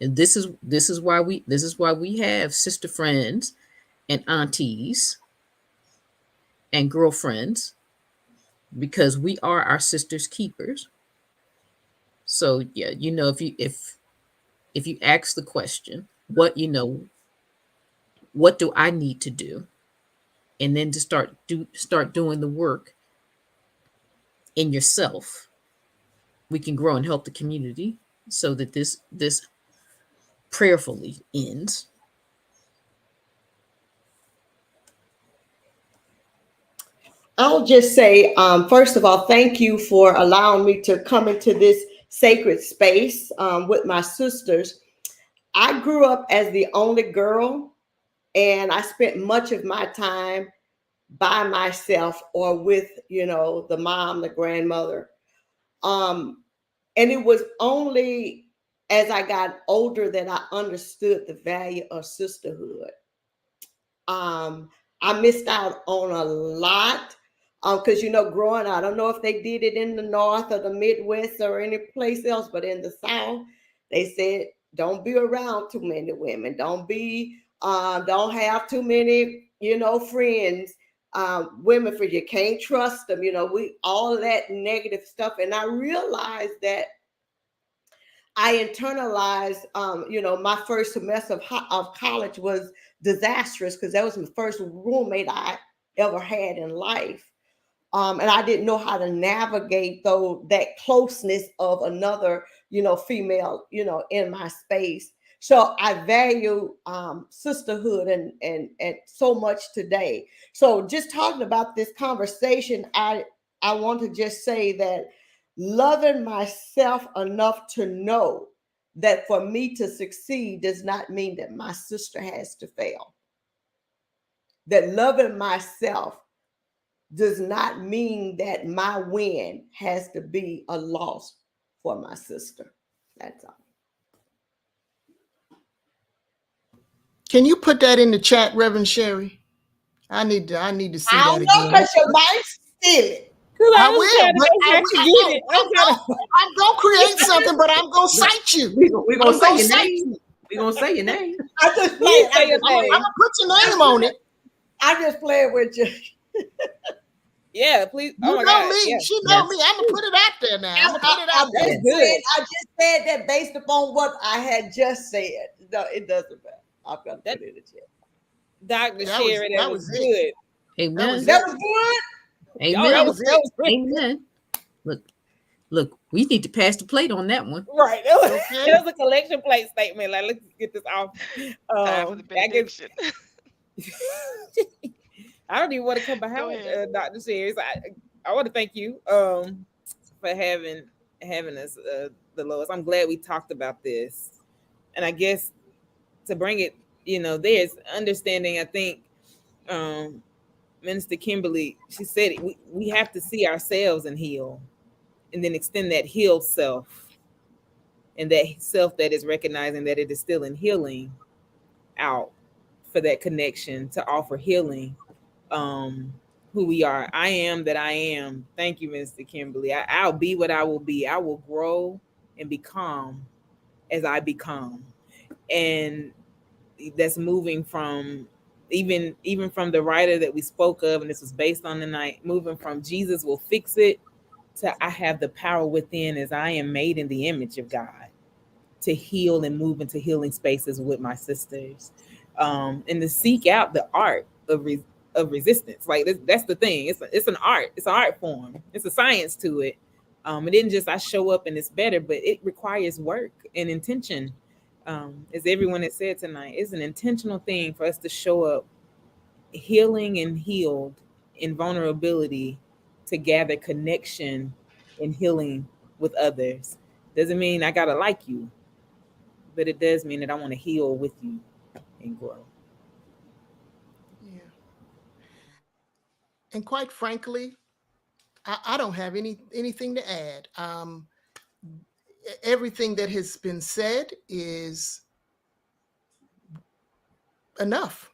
And this is why we have sister friends and aunties and girlfriends, because we are our sisters' keepers. So yeah, if you ask the question, what do I need to do, and then to start doing the work in yourself, we can grow and help the community, so that this prayerfully ends. I'll just say, first of all, thank you for allowing me to come into this sacred space with my sisters. I grew up as the only girl, and I spent much of my time by myself or with, the mom, the grandmother. And it was only as I got older that I understood the value of sisterhood. I missed out on a lot because, growing up, I don't know if they did it in the North or the Midwest or any place else, but in the South, they said, don't be around too many women. Don't have too many, friends, women, for you can't trust them. All of that negative stuff. And I realized that I internalized, my first semester of college was disastrous, because that was the first roommate I ever had in life. And I didn't know how to navigate that closeness of another, female, in my space. So I value sisterhood and so much today. So just talking about this conversation, I want to just say that loving myself enough to know that for me to succeed does not mean that my sister has to fail. That loving myself does not mean that my win has to be a loss for my sister. That's all. Can you put that in the chat, Reverend Sherry? I need to see I that don't know, again. because your mic steal it. I will, but I'm gonna create something, but I'm gonna cite you. We're gonna say your name. We're gonna say your name. I just play it. I'm gonna put your name on it. I just play it with you. Yeah, please. You know God. me. Yeah. She know me. I'm gonna put it out there now. I'm gonna put it out there. I just said that based upon what I had just said. No, it doesn't matter. I'm gonna put it in the chat. Dr. Sherry, that was good. Amen. That was good. Oh, that Amen. That was was it. good. Amen. Look, look, we need to pass the plate on that one. Right. That was, Okay. that was a collection plate statement. Like, let's get this off. Time for the I guess benediction. I don't even want to come Go behind ahead. Dr. Sherry. So I want to thank you for having us, the lowest. I'm glad we talked about this, and I guess to bring it, there's understanding. I think um, Minister Kimberly, she said it, we have to see ourselves and heal, and then extend that healed self, and that self that is recognizing that it is still in healing out for that connection to offer healing. um who we are. I am that I am. Thank you, Mr. Kimberly. I'll be what I will be. I will grow and become as I become. And that's moving from even from the writer that we spoke of, and this was based on the night, moving from Jesus will fix it to I have the power within as I am made in the image of God to heal and move into healing spaces with my sisters, and to seek out the art of resistance. Like that's the thing. It's an art. It's an art form. It's a science to it. It didn't just I show up and it's better, but it requires work and intention. As everyone has said tonight, it's an intentional thing for us to show up healing and healed in vulnerability to gather connection and healing with others. Doesn't mean I gotta like you, but it does mean that I want to heal with you and grow. Yeah. And quite frankly, I don't have anything to add. Everything that has been said is enough.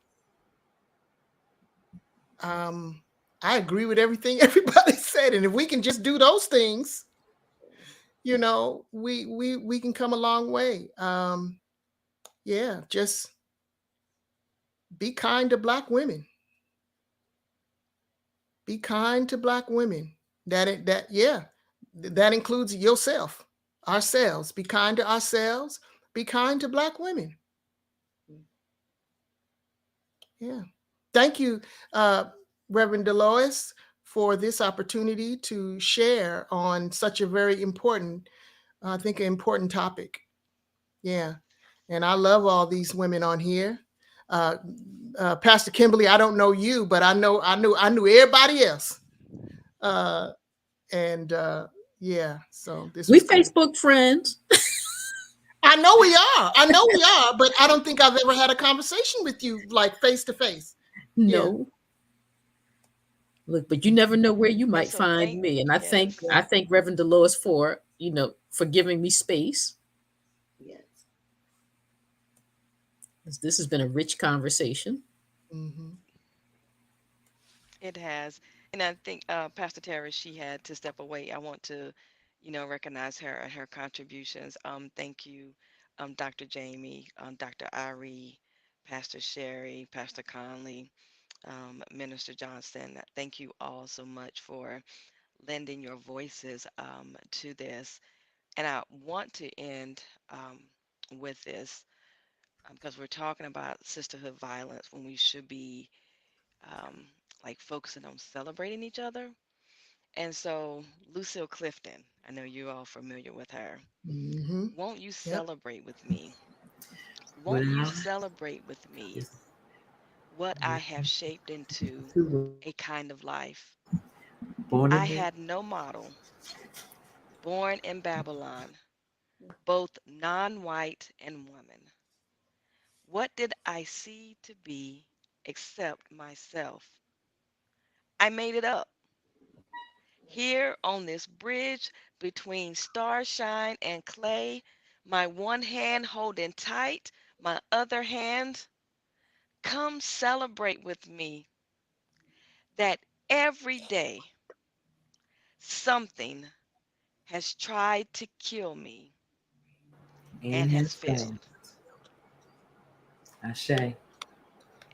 Um, I agree with everything everybody said, and if we can just do those things, we can come a long way. Yeah, just be kind to Black women. Be kind to Black women. That includes yourself, ourselves. Be kind to ourselves. Be kind to Black women. Yeah. Thank you, uh, Reverend Delois, for this opportunity to share on such a very important, I think, an important topic. Yeah. And I love all these women on here. Uh, Pastor Kimberly, I don't know you, but I knew everybody else. Uh, and yeah, so this We was good. Facebook friends. I know we are. I know we are, but I don't think I've ever had a conversation with you like face to face. Yeah. No. Look, but you never know where you And might so find thank me. And I thank yes. I thank Reverend Dolores for, for giving me space. Yes. This has been a rich conversation. Hmm. It has. And I think Pastor Tara, she had to step away. I want to, recognize her and her contributions. Thank you, Dr. Jamie, Dr. Ari, Pastor Sherry, Pastor Conley, Minister Johnson. Thank you all so much for lending your voices to this. And I want to end with this because we're talking about sisterhood violence when we should be um, like focusing on celebrating each other. And so, Lucille Clifton, I know you're all familiar with her. Hmm. Won't you Yep. celebrate with me? Won't you Well, celebrate with me it's what I have shaped into too a kind of life? born I again. had no model, born in Babylon, both non white and woman. What did I see to be except myself? I made it up. Here on this bridge between starshine and clay, my one hand holding tight, my other hand, come celebrate with me that every day something has tried to kill me and And has his fame. failed. Ashe.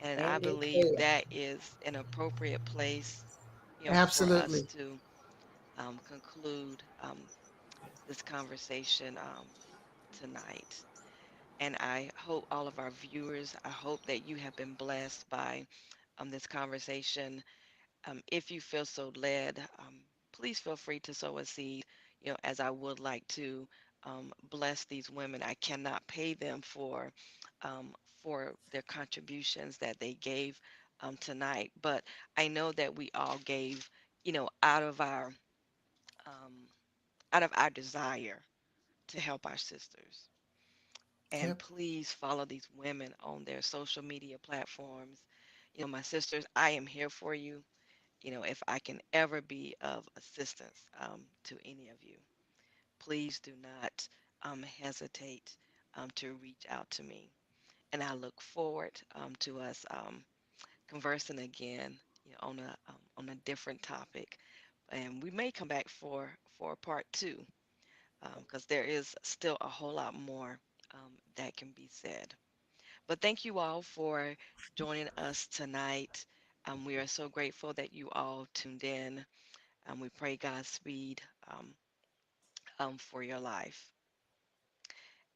And I And it believe failed. that is an appropriate place, for us Absolutely. to conclude this conversation tonight. And I hope all of our viewers, I hope that you have been blessed by this conversation. If you feel so led, please feel free to sow a seed. As I would like to bless these women. I cannot pay them for their contributions that they gave tonight, but I know that we all gave, out of um, our desire to help our sisters. And Yep. please follow these women on their social media platforms. My sisters, I am here for you. If I can ever be of assistance to any of you, please do not hesitate to reach out to me. And I look forward to us conversing again, on a different topic. And we may come back for part two, because there is still a whole lot more that can be said. But thank you all for joining us tonight. We are so grateful that you all tuned in. We pray Godspeed for your life.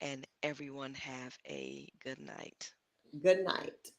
And everyone have a good night. Good night.